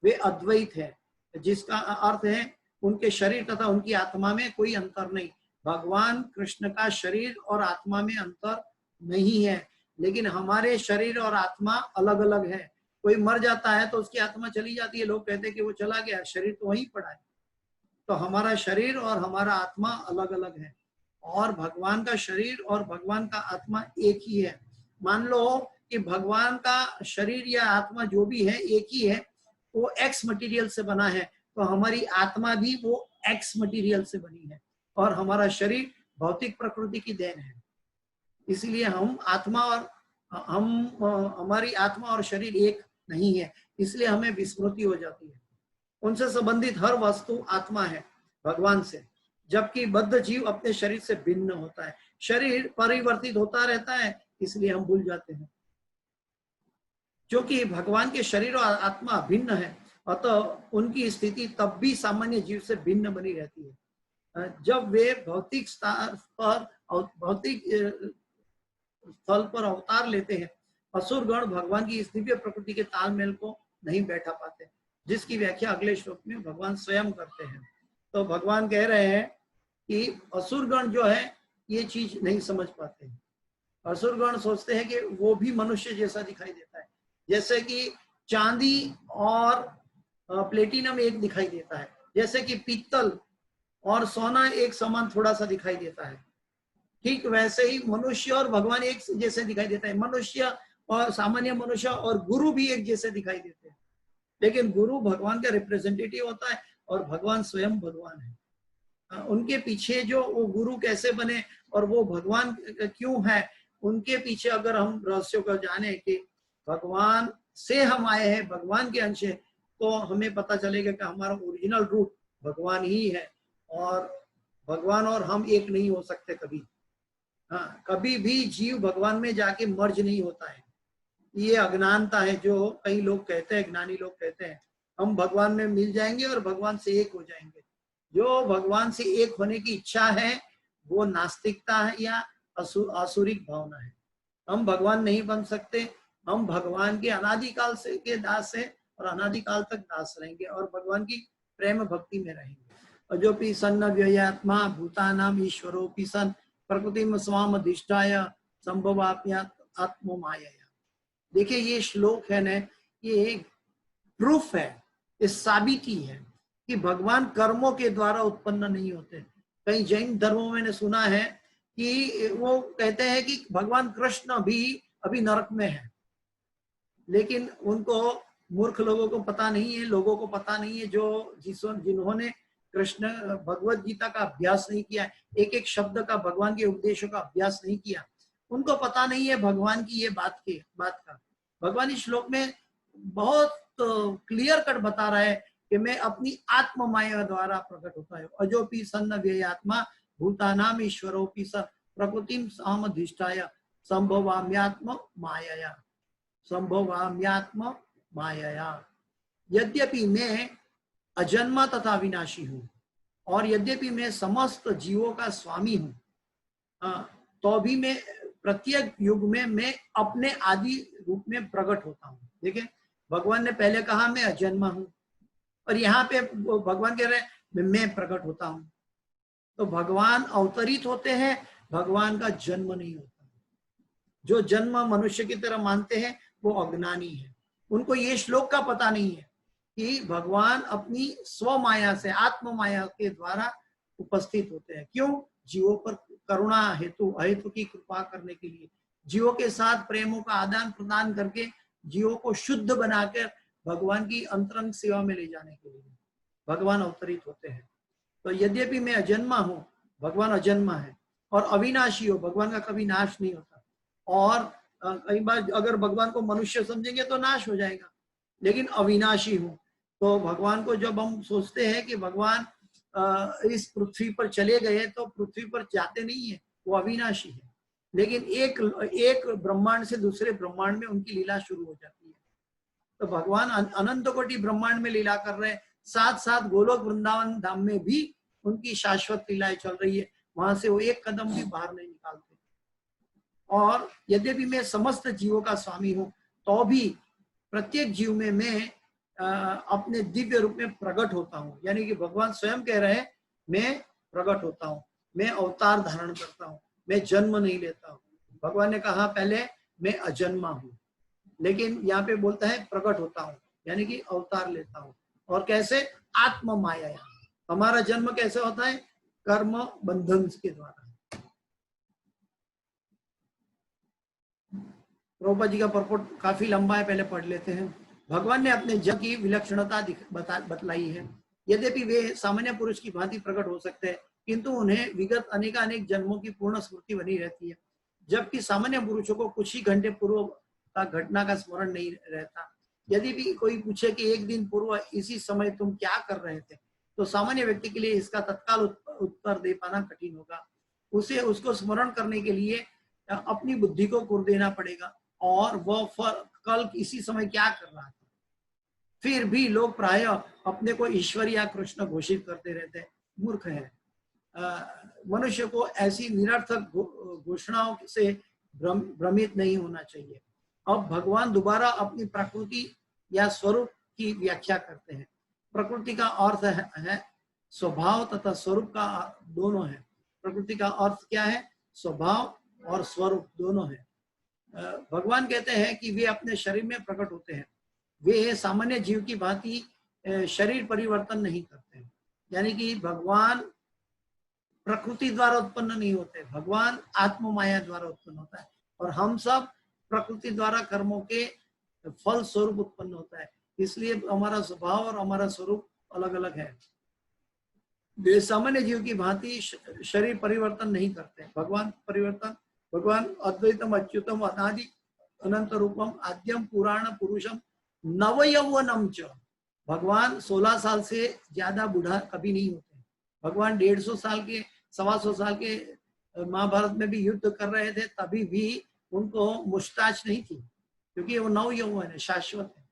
वे अद्वैत है, जिसका अर्थ है उनके शरीर तथा उनकी आत्मा में कोई अंतर नहीं। भगवान कृष्ण का शरीर और आत्मा में अंतर नहीं है, लेकिन हमारे शरीर और आत्मा अलग अलग है। कोई मर जाता है तो उसकी आत्मा चली जाती है, लोग कहते हैं कि वो चला गया, शरीर तो वहीं पड़ा है। तो हमारा शरीर और हमारा आत्मा अलग अलग है, और भगवान का शरीर और भगवान का आत्मा एक ही है। मान लो कि भगवान का शरीर या आत्मा जो भी है एक ही है, वो एक्स मटेरियल से बना है, तो हमारी आत्मा भी वो एक्स मटेरियल से बनी है, और हमारा शरीर भौतिक प्रकृति की देन है। इसलिए हमारी आत्मा और शरीर एक नहीं है, इसलिए हमें विस्मृति हो जाती है। उनसे संबंधित हर वस्तु आत्मा है भगवान से, जबकि बद्ध जीव अपने शरीर से भिन्न होता है। शरीर परिवर्तित होता रहता है, इसलिए हम भूल जाते हैं। क्योंकि भगवान के शरीर और आत्मा भिन्न है, अतः उनकी स्थिति तब भी सामान्य जीव से भिन्न बनी रहती है। जब वे भौतिक स्थल पर अवतार लेते हैं, असुरगण भगवान की इस दिव्य प्रकृति के तालमेल को नहीं बैठा पाते, जिसकी व्याख्या अगले श्लोक में भगवान स्वयं करते हैं। तो भगवान कह रहे हैं कि असुरगण जो है ये चीज नहीं समझ पाते हैं। असुरगण सोचते हैं कि वो भी मनुष्य जैसा दिखाई देता है, जैसे कि चांदी और प्लेटिनम एक दिखाई देता है, जैसे कि पीतल और सोना एक समान थोड़ा सा दिखाई देता है, ठीक वैसे ही मनुष्य और भगवान एक जैसे दिखाई देता है। मनुष्य और सामान्य मनुष्य और गुरु भी एक जैसे दिखाई देते हैं, लेकिन गुरु भगवान का रिप्रेजेंटेटिव होता है और भगवान स्वयं भगवान है। उनके पीछे जो वो गुरु कैसे बने और वो भगवान क्यों है, उनके पीछे अगर हम रहस्यों को जाने कि भगवान से हम आए हैं, भगवान के अंश है, तो हमें पता चलेगा कि हमारा ओरिजिनल रूट भगवान ही है और भगवान और हम एक नहीं हो सकते कभी। हाँ, कभी भी जीव भगवान में जाके मर्ज नहीं होता है। ये अज्ञानता है जो कई लोग कहते हैं, ज्ञानी लोग कहते हैं हम भगवान में मिल जाएंगे और भगवान से एक हो जाएंगे। जो भगवान से एक होने की इच्छा है वो नास्तिकता है या आसुरिक भावना है। हम भगवान नहीं बन सकते। हम भगवान के अनादिकाल से के दास हैं और अनादिकाल तक दास रहेंगे और भगवान की प्रेम भक्ति में रहेंगे। अजोपि सन्न व्ययात्मा भूतानाम ईश्वरोपि सन प्रकृतिम स्वाम अधिष्ठाय संभवाप्या आत्मो माया। देखिए ये श्लोक है ना, ये एक प्रूफ है, ये साबिती है कि भगवान कर्मों के द्वारा उत्पन्न नहीं होते। कई जैन धर्मों में मैंने सुना है कि वो कहते हैं कि भगवान कृष्ण भी अभी नरक में है, लेकिन उनको मूर्ख लोगों को पता नहीं है, लोगों को पता नहीं है जो जिन्होंने कृष्ण भगवत गीता का अभ्यास नहीं किया, एक एक शब्द का भगवान के उपदेशों का अभ्यास नहीं किया, उनको पता नहीं है भगवान की ये बात का। भगवान इस श्लोक में बहुत क्लियर कट बता रहा है कि मैं अपनी आत्म माया द्वारा प्रकट होता है। अजोपि सन्न व्ययात्मा भूतानाम ईश्वरोपि स प्रकृतिम सामधिष्ठाय संभवाम्यात्म मायया संभवाम्यात्म मायया। यद्यपि मैं अजन्मा तथा विनाशी हूँ और यद्यपि मैं समस्त जीवों का स्वामी हूँ, तो भी मैं प्रत्येक युग में मैं अपने आदि रूप में प्रकट होता हूँ। देखिए भगवान ने पहले कहा मैं अजन्मा हूँ और यहाँ पे भगवान कह रहे हैं मैं प्रकट होता हूँ। तो भगवान अवतरित होते हैं, भगवान का जन्म नहीं होता। जो जन्म मनुष्य की तरह मानते हैं वो अज्ञानी है, उनको ये श्लोक का पता नहीं है कि भगवान अपनी स्व माया से आत्म माया के द्वारा उपस्थित होते हैं। क्यों? जीवों पर करुणा हेतु अहेतु की कृपा करने के लिए, जीवों के साथ प्रेमों का आदान प्रदान करके जीवों को शुद्ध बनाकर भगवान की अंतरंग सेवा में ले जाने के लिए भगवान अवतरित होते हैं। तो यद्यपि मैं अजन्मा हूँ, भगवान अजन्मा है, और अविनाशी हो, भगवान का कभी नाश नहीं होता। और कई बार अगर भगवान को मनुष्य समझेंगे तो नाश हो जाएगा, लेकिन अविनाशी हूँ। तो भगवान को जब हम सोचते हैं कि भगवान इस पृथ्वी पर चले गए, तो पृथ्वी पर जाते नहीं है, वो अविनाशी है, लेकिन एक ब्रह्मांड से दूसरे ब्रह्मांड में उनकी लीला शुरू हो जाती है। तो भगवान अनंत कोटि ब्रह्मांड में लीला कर रहे हैं, साथ साथ गोलोक वृंदावन धाम में भी उनकी शाश्वत लीलाएं चल रही है, वहां से वो एक कदम भी बाहर नहीं निकालते। और यद्यपि मैं समस्त जीवों का स्वामी हूँ, तो भी प्रत्येक जीव में मैं अपने दिव्य रूप में प्रकट होता हूँ। यानी कि भगवान स्वयं कह रहे हैं मैं प्रकट होता हूँ, मैं अवतार धारण करता हूँ, मैं जन्म नहीं लेता हूँ। भगवान ने कहा पहले मैं अजन्मा हूँ, लेकिन यहाँ पे बोलता है प्रकट होता हूँ, यानी कि अवतार लेता हूँ। और कैसे? आत्म माया। हमारा जन्म कैसे होता है? कर्म बंधन के द्वारा। प्रभुपाद जी का परपोट काफी लंबा है, पहले पढ़ लेते हैं। भगवान ने अपने जग की विलक्षणता बतलाई है। यद्यपि वे सामान्य पुरुष की भांति प्रकट हो सकते हैं, किंतु उन्हें विगत अनेक जन्मों की पूर्ण स्मृति बनी रहती है, जबकि सामान्य पुरुषों को कुछ ही घंटे पूर्व का घटना का स्मरण नहीं रहता। यदि भी कोई पूछे कि एक दिन पूर्व इसी समय तुम क्या कर रहे थे, तो सामान्य व्यक्ति के लिए इसका तत्काल उत्तर दे पाना कठिन होगा। उसको स्मरण करने के लिए अपनी बुद्धि को कुर देना पड़ेगा, और वह कल इसी समय क्या कर रहा था। फिर भी लोग प्राय अपने को ईश्वर या कृष्ण घोषित करते रहते हैं, मूर्ख है। मनुष्य को ऐसी निरर्थक घोषणाओं से भ्रमित नहीं होना चाहिए। अब भगवान दोबारा अपनी प्रकृति या स्वरूप की व्याख्या करते हैं। प्रकृति का अर्थ है स्वभाव तथा स्वरूप का दोनों है। प्रकृति का अर्थ क्या है? स्वभाव और स्वरूप दोनों है। भगवान कहते हैं कि वे अपने शरीर में प्रकट होते हैं। वे सामान्य जीव की भांति शरीर परिवर्तन नहीं करते हैं, यानी कि भगवान प्रकृति द्वारा उत्पन्न नहीं होते, भगवान आत्म माया द्वारा उत्पन्न होता है, और हम सब प्रकृति द्वारा कर्मों के फल स्वरूप उत्पन्न होता है। इसलिए हमारा स्वभाव और हमारा स्वरूप अलग अलग है। वे सामान्य जीव की भांति शरीर परिवर्तन नहीं करते, भगवान परिवर्तन भगवान अद्वैतम अच्युतम अनादि अनंत रूपम आद्यम पुराण पुरुषम नवयौवनम च। भगवान 16 साल से ज्यादा बूढ़ा कभी नहीं होते। भगवान 150 साल के 125 साल के महाभारत में भी युद्ध कर रहे थे, तभी भी उनको मुस्ताच नहीं थी, क्योंकि वो नव यौवन है, शाश्वत है।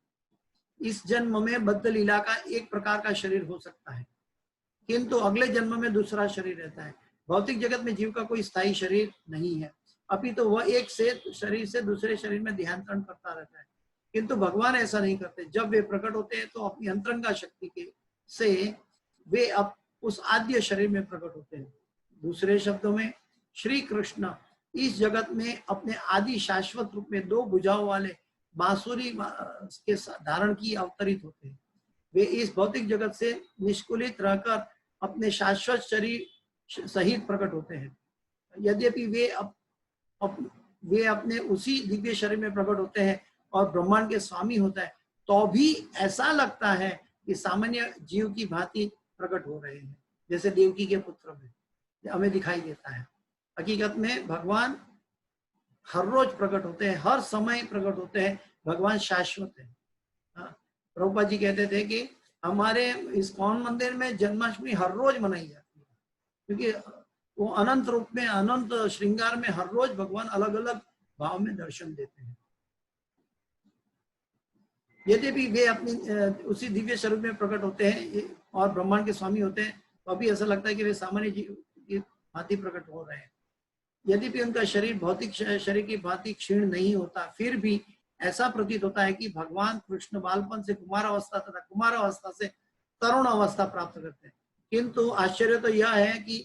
इस जन्म में बद्ध लीला का एक प्रकार का शरीर हो सकता है, किंतु अगले जन्म में दूसरा शरीर रहता है। भौतिक जगत में जीव का कोई स्थायी शरीर नहीं है, अभी तो वह एक से शरीर से दूसरे शरीर में ध्यानांतरण करता रहता है। किंतु भगवान ऐसा नहीं करते। जब वे प्रकट होते हैं तो अपनी अंतरंगा शक्ति के से वे अब उस आद्य शरीर में प्रकट होते हैं। दूसरे शब्दों में श्री कृष्ण इस जगत में अपने आदि शाश्वत रूप में 2 भुजाओं वाले बांसुरी के धारण की अवतरित होते हैं। वे इस भौतिक जगत से निष्कुलित रहकर अपने शाश्वत शरीर सहित प्रकट होते हैं। यद्यपि वे अपने उसी दिव्य शरीर में प्रकट होते हैं और ब्रह्मांड के स्वामी होता है, तो भी ऐसा लगता है कि सामान्य जीव की भांति प्रकट हो रहे हैं, जैसे देवकी के पुत्र में हमें दिखाई देता है। हकीकत में भगवान हर रोज प्रकट होते हैं, हर समय प्रकट होते हैं। भगवान शाश्वत है। प्रभुपाद जी कहते थे कि हमारे इस्कॉन मंदिर में जन्माष्टमी हर रोज मनाई जाती है, क्योंकि वो अनंत रूप में, अनंत श्रृंगार में हर रोज भगवान अलग अलग भाव में दर्शन देते हैं। यद्यपि वे अपनी उसी दिव्य स्वरूप में प्रकट होते हैं और ब्रह्मांड के स्वामी होते हैं, तो अभी ऐसा लगता है कि वे सामान्य जीव की भांति प्रकट हो रहे हैं। यद्यपि उनका शरीर भौतिक शरीर की भांति क्षीण नहीं होता, फिर भी ऐसा प्रतीत होता है कि भगवान कृष्ण बालपन से कुमार अवस्था तथा कुमार अवस्था से तरुण अवस्था प्राप्त करते हैं। किंतु आश्चर्य तो यह है कि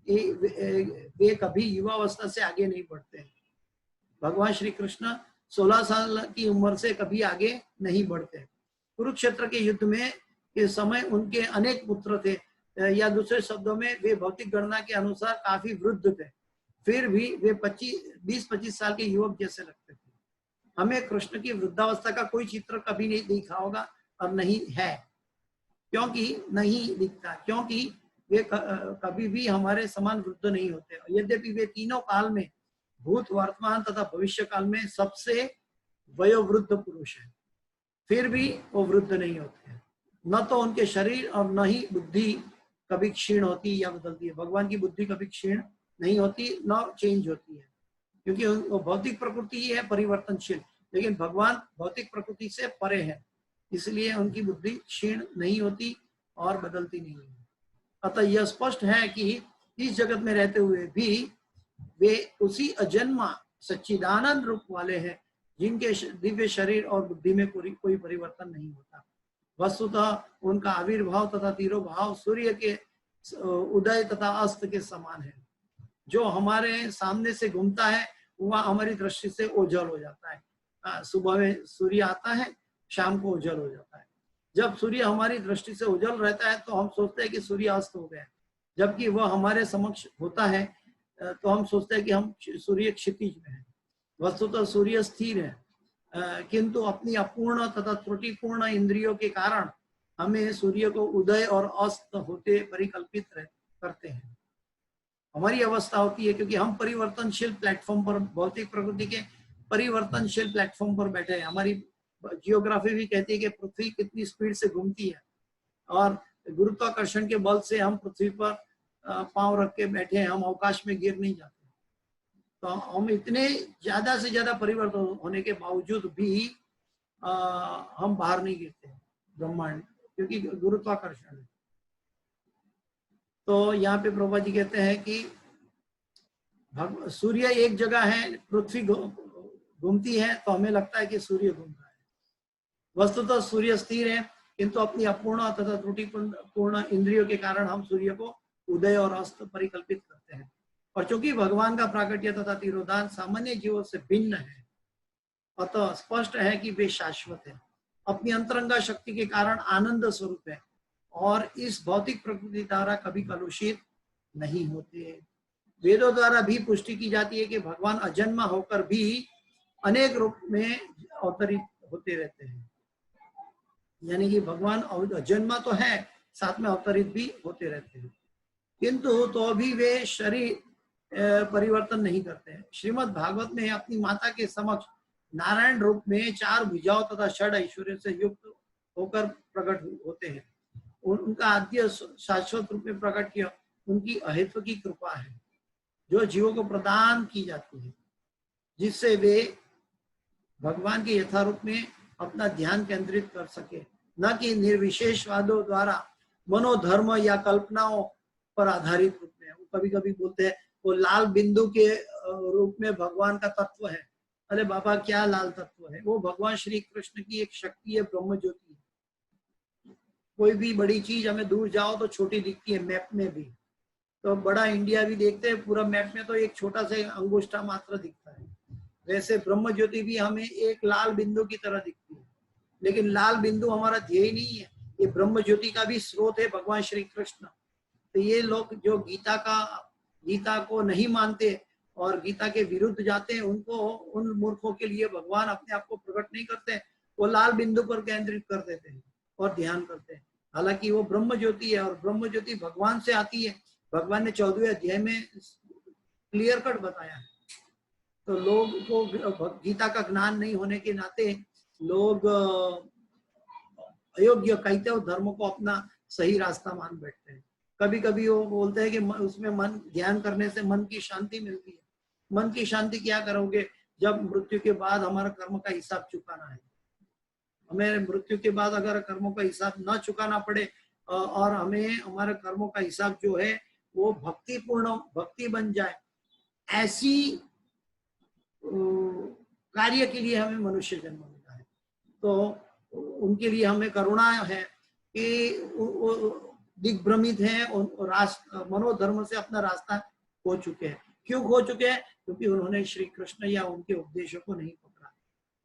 वे कभी युवा अवस्था से आगे नहीं बढ़ते हैं। भगवान श्री कृष्ण 16 साल की उम्र से कभी आगे नहीं बढ़ते। कुरुक्षेत्र के युद्ध में के समय उनके अनेक पुत्र थे, या दूसरे शब्दों में वे भौतिक गणना के अनुसार काफी वृद्ध थे, फिर भी वे 20-25 साल के युवक जैसे लगते थे। हमें कृष्ण की वृद्धावस्था का कोई चित्र कभी नहीं दिखा होगा और नहीं है, क्योंकि नहीं दिखता, क्योंकि वे कभी भी हमारे समान वृद्ध नहीं होते। यद्यपि वे तीनों काल में, भूत, वर्तमान तथा भविष्य काल में सबसे वयोवृद्ध पुरुष है, फिर भी वो वृद्ध नहीं होते हैं। न तो उनके शरीर और न ही बुद्धि कभी क्षीण होती या बदलती है। भगवान की बुद्धि कभी क्षीण नहीं होती, न चेंज होती है, क्योंकि वो भौतिक प्रकृति ही है, परिवर्तनशील। लेकिन भगवान भौतिक प्रकृति से परे है, इसलिए उनकी बुद्धि क्षीण नहीं होती और बदलती नहीं है। अतः यह स्पष्ट है कि इस जगत में रहते हुए भी वे उसी अजन्मा सच्चिदानंद रूप वाले हैं, जिनके दिव्य शरीर और बुद्धि में कोई परिवर्तन नहीं होता। वस्तुतः उनका आविर्भाव तथा तिरोभाव सूर्य के उदय तथा अस्त के समान है। जो हमारे सामने से घूमता है वह हमारी दृष्टि से ओझल हो जाता है। सुबह में सूर्य आता है, शाम को ओझल हो जाता है। जब सूर्य हमारी दृष्टि से ओझल रहता है तो हम सोचते हैं कि सूर्य अस्त हो गया, जबकि वह हमारे समक्ष होता है तो हम सोचते हैं कि हम सूर्य क्षितिज में है। वस्तुतः सूर्य स्थिर है, किंतु अपनी अपूर्ण तथा त्रुटिपूर्ण इंद्रियों के कारण हमें सूर्य को उदय और अस्त होते परिकल्पित करते हैं। हमारी अवस्था होती है क्योंकि हम परिवर्तनशील प्लेटफॉर्म पर, भौतिक प्रकृति के परिवर्तनशील प्लेटफॉर्म पर बैठे हैं। हमारी जियोग्राफी भी कहती है कि पृथ्वी कितनी स्पीड से घूमती है और गुरुत्वाकर्षण के बल से हम पृथ्वी पर पांव रख के बैठे हैं, हम अवकाश में गिर नहीं जाते। तो हम इतने ज्यादा से ज्यादा परिवर्तन होने के बावजूद भी हम बाहर नहीं गिरते ब्रह्मांड, क्योंकि गुरुत्वाकर्षण है। तो यहाँ पे प्रभुपाद जी कहते हैं कि सूर्य एक जगह है, पृथ्वी घूमती है, तो हमें लगता है कि सूर्य घूम रहा है। वस्तुतः सूर्य स्थिर है, किंतु अपनी अपूर्ण तथा त्रुटिपूर्ण इंद्रियों के कारण हम सूर्य को उदय और अस्त परिकल्पित करते हैं। और चूंकि भगवान का प्राकट्य तथा तिरोधान सामान्य जीवों से भिन्न है, अतः स्पष्ट है कि वे शाश्वत है, अपनी अंतरंगा शक्ति के कारण आनंद स्वरूप है और इस भौतिक प्रकृति द्वारा कभी कलुषित नहीं होते। वेदों द्वारा भी पुष्टि की जाती है कि भगवान अजन्मा होकर भी अनेक रूप में अवतरित होते रहते हैं। यानी कि भगवान अजन्मा तो है, साथ में अवतरित भी होते रहते हैं, किंतु तो भी वे शरीर परिवर्तन नहीं करते हैं। श्रीमद् भागवत में अपनी माता के समक्ष नारायण रूप में 4 भुजाओं तथा 6 ऐश्वर्य से युक्त होकर प्रकट होते हैं। उनका आद्य शाश्वत रूप में प्रकट किया उनकी अहेतु की कृपा है जो जीवों को प्रदान की जाती है, जिससे वे भगवान के यथारूप में अपना ध्यान केंद्रित कर सके, न कि निर्विशेषवादों द्वारा मनोधर्म या कल्पनाओं पर आधारित रूप में। वो कभी कभी बोलते हैं वो लाल बिंदु के रूप में भगवान का तत्व है। अरे बाबा, क्या लाल तत्व है? वो भगवान श्री कृष्ण की एक शक्ति है, ब्रह्म ज्योति है। कोई भी बड़ी चीज हमें दूर जाओ तो छोटी दिखती है, मैप में भी। तो बड़ा इंडिया भी देखते हैं, पूरा मैप में तो एक छोटा सा अंगुष्ठा मात्र दिखता है। वैसे ब्रह्म ज्योति भी हमें एक लाल बिंदु की तरह दिखती है, लेकिन लाल बिंदु हमारा ध्येय नहीं है। ये ब्रह्म ज्योति का भी स्रोत है भगवान श्री कृष्ण। तो ये लोग जो गीता को नहीं मानते और गीता के विरुद्ध जाते हैं, उन मूर्खों के लिए भगवान अपने आप को प्रकट नहीं करते, वो लाल बिंदु पर केंद्रित कर देते हैं और ध्यान करते हैं। हालांकि वो ब्रह्म ज्योति है और ब्रह्म ज्योति भगवान से आती है। भगवान ने 14वें अध्याय में क्लियर कट बताया है। तो लोग को गीता का ज्ञान नहीं होने के नाते लोग अयोग्य कैतव धर्म को अपना सही रास्ता मान बैठते हैं। कभी कभी वो बोलते हैं कि उसमें मन ध्यान करने से मन की शांति मिलती है। मन की शांति क्या करोगे जब मृत्यु के बाद हमारा कर्म का हिसाब चुकाना है? हमें मृत्यु के बाद अगर कर्मों का हिसाब न चुकाना पड़े और हमें हमारे कर्मों का हिसाब जो है वो भक्ति बन जाए, ऐसी कार्य के लिए हमें मनुष्य जन्म मिला है। तो उनके लिए हमें करुणा है कि दिग्भ्रमित है, मनोधर्म से अपना रास्ता खो चुके हैं। क्यों खो चुके हैं? क्योंकि उन्होंने श्री कृष्ण या उनके उपदेशों को नहीं पकड़ा,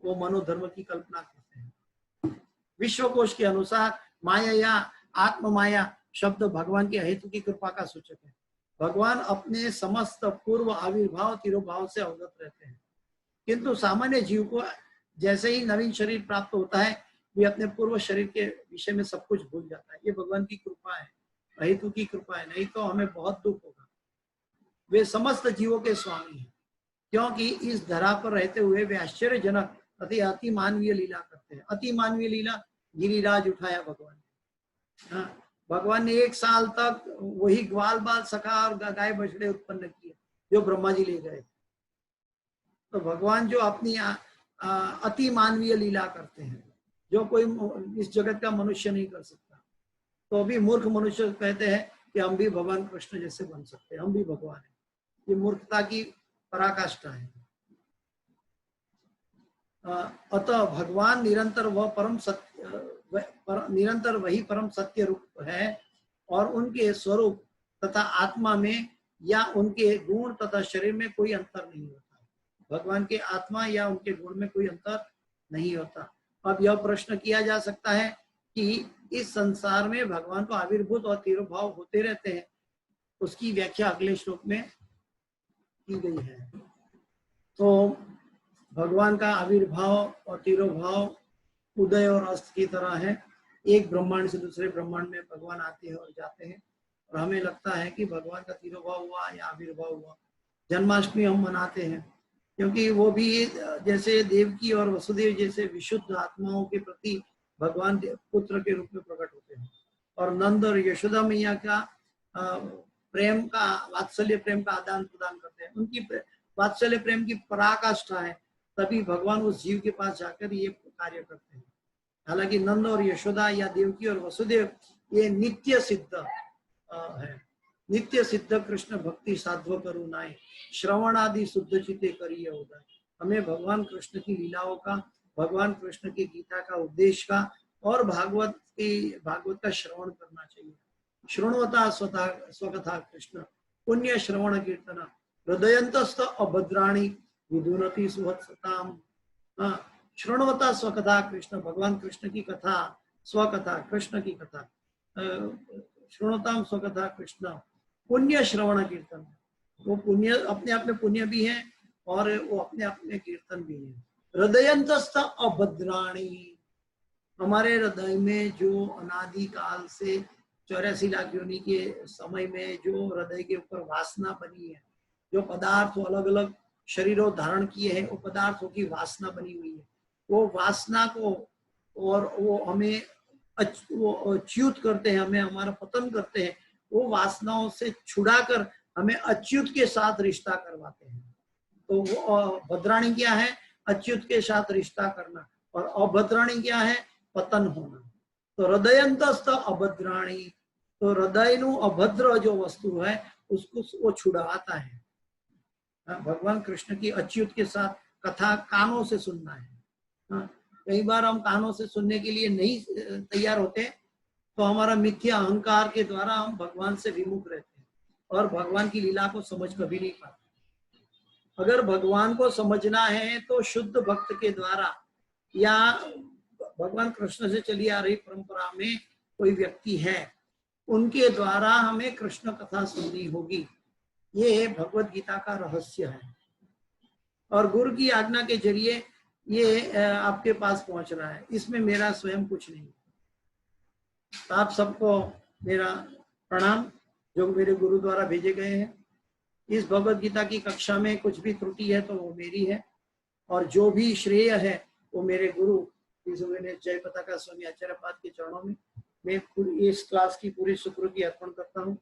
वो मनोधर्म की कल्पना करते हैं। विश्वकोश के अनुसार माया या आत्म माया शब्द भगवान के हेतु की कृपा का सूचक है। भगवान अपने समस्त पूर्व आविर्भाव तिरोभाव से अवगत रहते हैं, किंतु सामान्य जीव को जैसे ही नवीन शरीर प्राप्त होता है वे अपने पूर्व शरीर के विषय में सब कुछ भूल जाता है। ये भगवान की कृपा है, अहेतु की कृपा है, नहीं तो हमें बहुत दुख होगा। वे समस्त जीवों के स्वामी हैं, क्योंकि इस धरा पर रहते हुए वे आश्चर्यजनक अति मानवीय लीला करते हैं। अति मानवीय लीला गिरिराज उठाया भगवान ने। हाँ, भगवान ने 1 साल तक वही ग्वाल बाल सखा और गाय बछड़े उत्पन्न किए जो ब्रह्मा जी ले गए। तो भगवान जो अपनी अति मानवीय लीला करते हैं, जो कोई इस जगत का मनुष्य नहीं कर सकता। तो अभी मूर्ख मनुष्य कहते हैं कि हम भी भगवान कृष्ण जैसे बन सकते हैं, हम भी भगवान हैं। ये मूर्खता की पराकाष्ठा है। अतः भगवान निरंतर वही परम सत्य रूप है और उनके स्वरूप तथा आत्मा में या उनके गुण तथा शरीर में कोई अंतर नहीं होता। भगवान के आत्मा या उनके गुण में कोई अंतर नहीं होता। अब यह प्रश्न किया जा सकता है कि इस संसार में भगवान को आविर्भूत और तिरोभाव होते रहते हैं, उसकी व्याख्या अगले श्लोक में की गई है। तो भगवान का आविर्भाव और तिरोभाव उदय और अस्त की तरह है। एक ब्रह्मांड से दूसरे ब्रह्मांड में भगवान आते हैं और जाते हैं, और हमें लगता है कि भगवान का तिरोभाव हुआ या आविर्भाव हुआ। जन्माष्टमी हम मनाते हैं क्योंकि वो भी जैसे देवकी और वसुदेव जैसे विशुद्ध आत्माओं के प्रति भगवान पुत्र के रूप में प्रकट होते हैं। और नंद और यशोदा मैया का प्रेम का वात्सल्य प्रेम का आदान प्रदान करते हैं। उनकी वात्सल्य प्रेम की पराकाष्ठा है, तभी भगवान उस जीव के पास जाकर ये कार्य करते हैं। हालांकि नंद और यशोदा या देवकी और वसुदेव ये नित्य सिद्ध है। नित्य सिद्ध कृष्ण भक्ति साध्व करुणाए श्रवण आदि शुद्ध चित्ते करिए उदय। हमें भगवान कृष्ण की लीलाओं का, भगवान कृष्ण की गीता का उपदेश का और भागवत का श्रवण करना चाहिए। श्रृण्वता स्वकथा कृष्ण पुण्य श्रवण कीर्तन हृदयंतस्थ अभद्राणी विदुनति सुहत्सताम। श्रृण्वता स्वकथा कृष्ण, भगवान कृष्ण की कथा, स्वकथा कृष्ण की कथा, श्रृण्वताम स्वकथा कृष्ण पुण्य श्रवण कीर्तन। वो पुण्य अपने आप में पुण्य भी है और वो अपने आप में कीर्तन भी है। हृदयंतस्थ अभद्राणी, हमारे हृदय में जो अनादि काल से 84 लाख योनि के समय में जो हृदय के ऊपर वासना बनी है, जो पदार्थ अलग अलग शरीरों धारण किए हैं, वो पदार्थों की वासना बनी हुई है। वो वासना को और वो हमें वो च्युत करते हैं, हमें हमारा पतन करते हैं। वो वासनाओं से छुड़ाकर हमें अच्युत के साथ रिश्ता करवाते हैं। तो वो भद्राणी क्या है? अच्युत के साथ रिश्ता करना। और अभद्राणी क्या है? पतन होना। तो हृदयंतस्थ अभद्राणी, तो हृदय नु अभद्र जो वस्तु है उसको वो छुड़ाता है। भगवान कृष्ण की अच्युत के साथ कथा कानों से सुनना है। कई बार हम कानों से सुनने के लिए नहीं तैयार होते, तो हमारा मिथ्या अहंकार के द्वारा हम भगवान से विमुख रहते हैं और भगवान की लीला को समझ कभी नहीं पाते। अगर भगवान को समझना है तो शुद्ध भक्त के द्वारा या भगवान कृष्ण से चली आ रही परंपरा में कोई व्यक्ति है, उनके द्वारा हमें कृष्ण कथा सुननी होगी। ये भगवत गीता का रहस्य है और गुरु की आज्ञा के जरिए ये आपके पास पहुंच रहा है। इसमें मेरा स्वयं कुछ नहीं। तो आप सबको मेरा प्रणाम, जो मेरे गुरु द्वारा भेजे गए हैं। इस भगवत गीता की कक्षा में कुछ भी त्रुटि है तो वो मेरी है, और जो भी श्रेय है वो मेरे गुरु जय पताका स्वामी आचार्यपाद के चरणों में मैं इस क्लास की पूरी सुकृति अर्पण करता हूँ।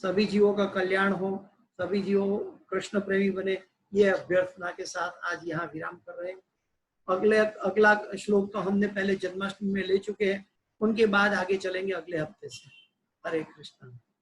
सभी जीवों का कल्याण हो, सभी जीवों कृष्ण प्रेमी बने, ये अभ्यर्थना के साथ आज यहाँ विराम कर रहे हैं। अगला श्लोक तो हमने पहले जन्माष्टमी में ले चुके हैं, उनके बाद आगे चलेंगे अगले हफ्ते से। हरे कृष्ण।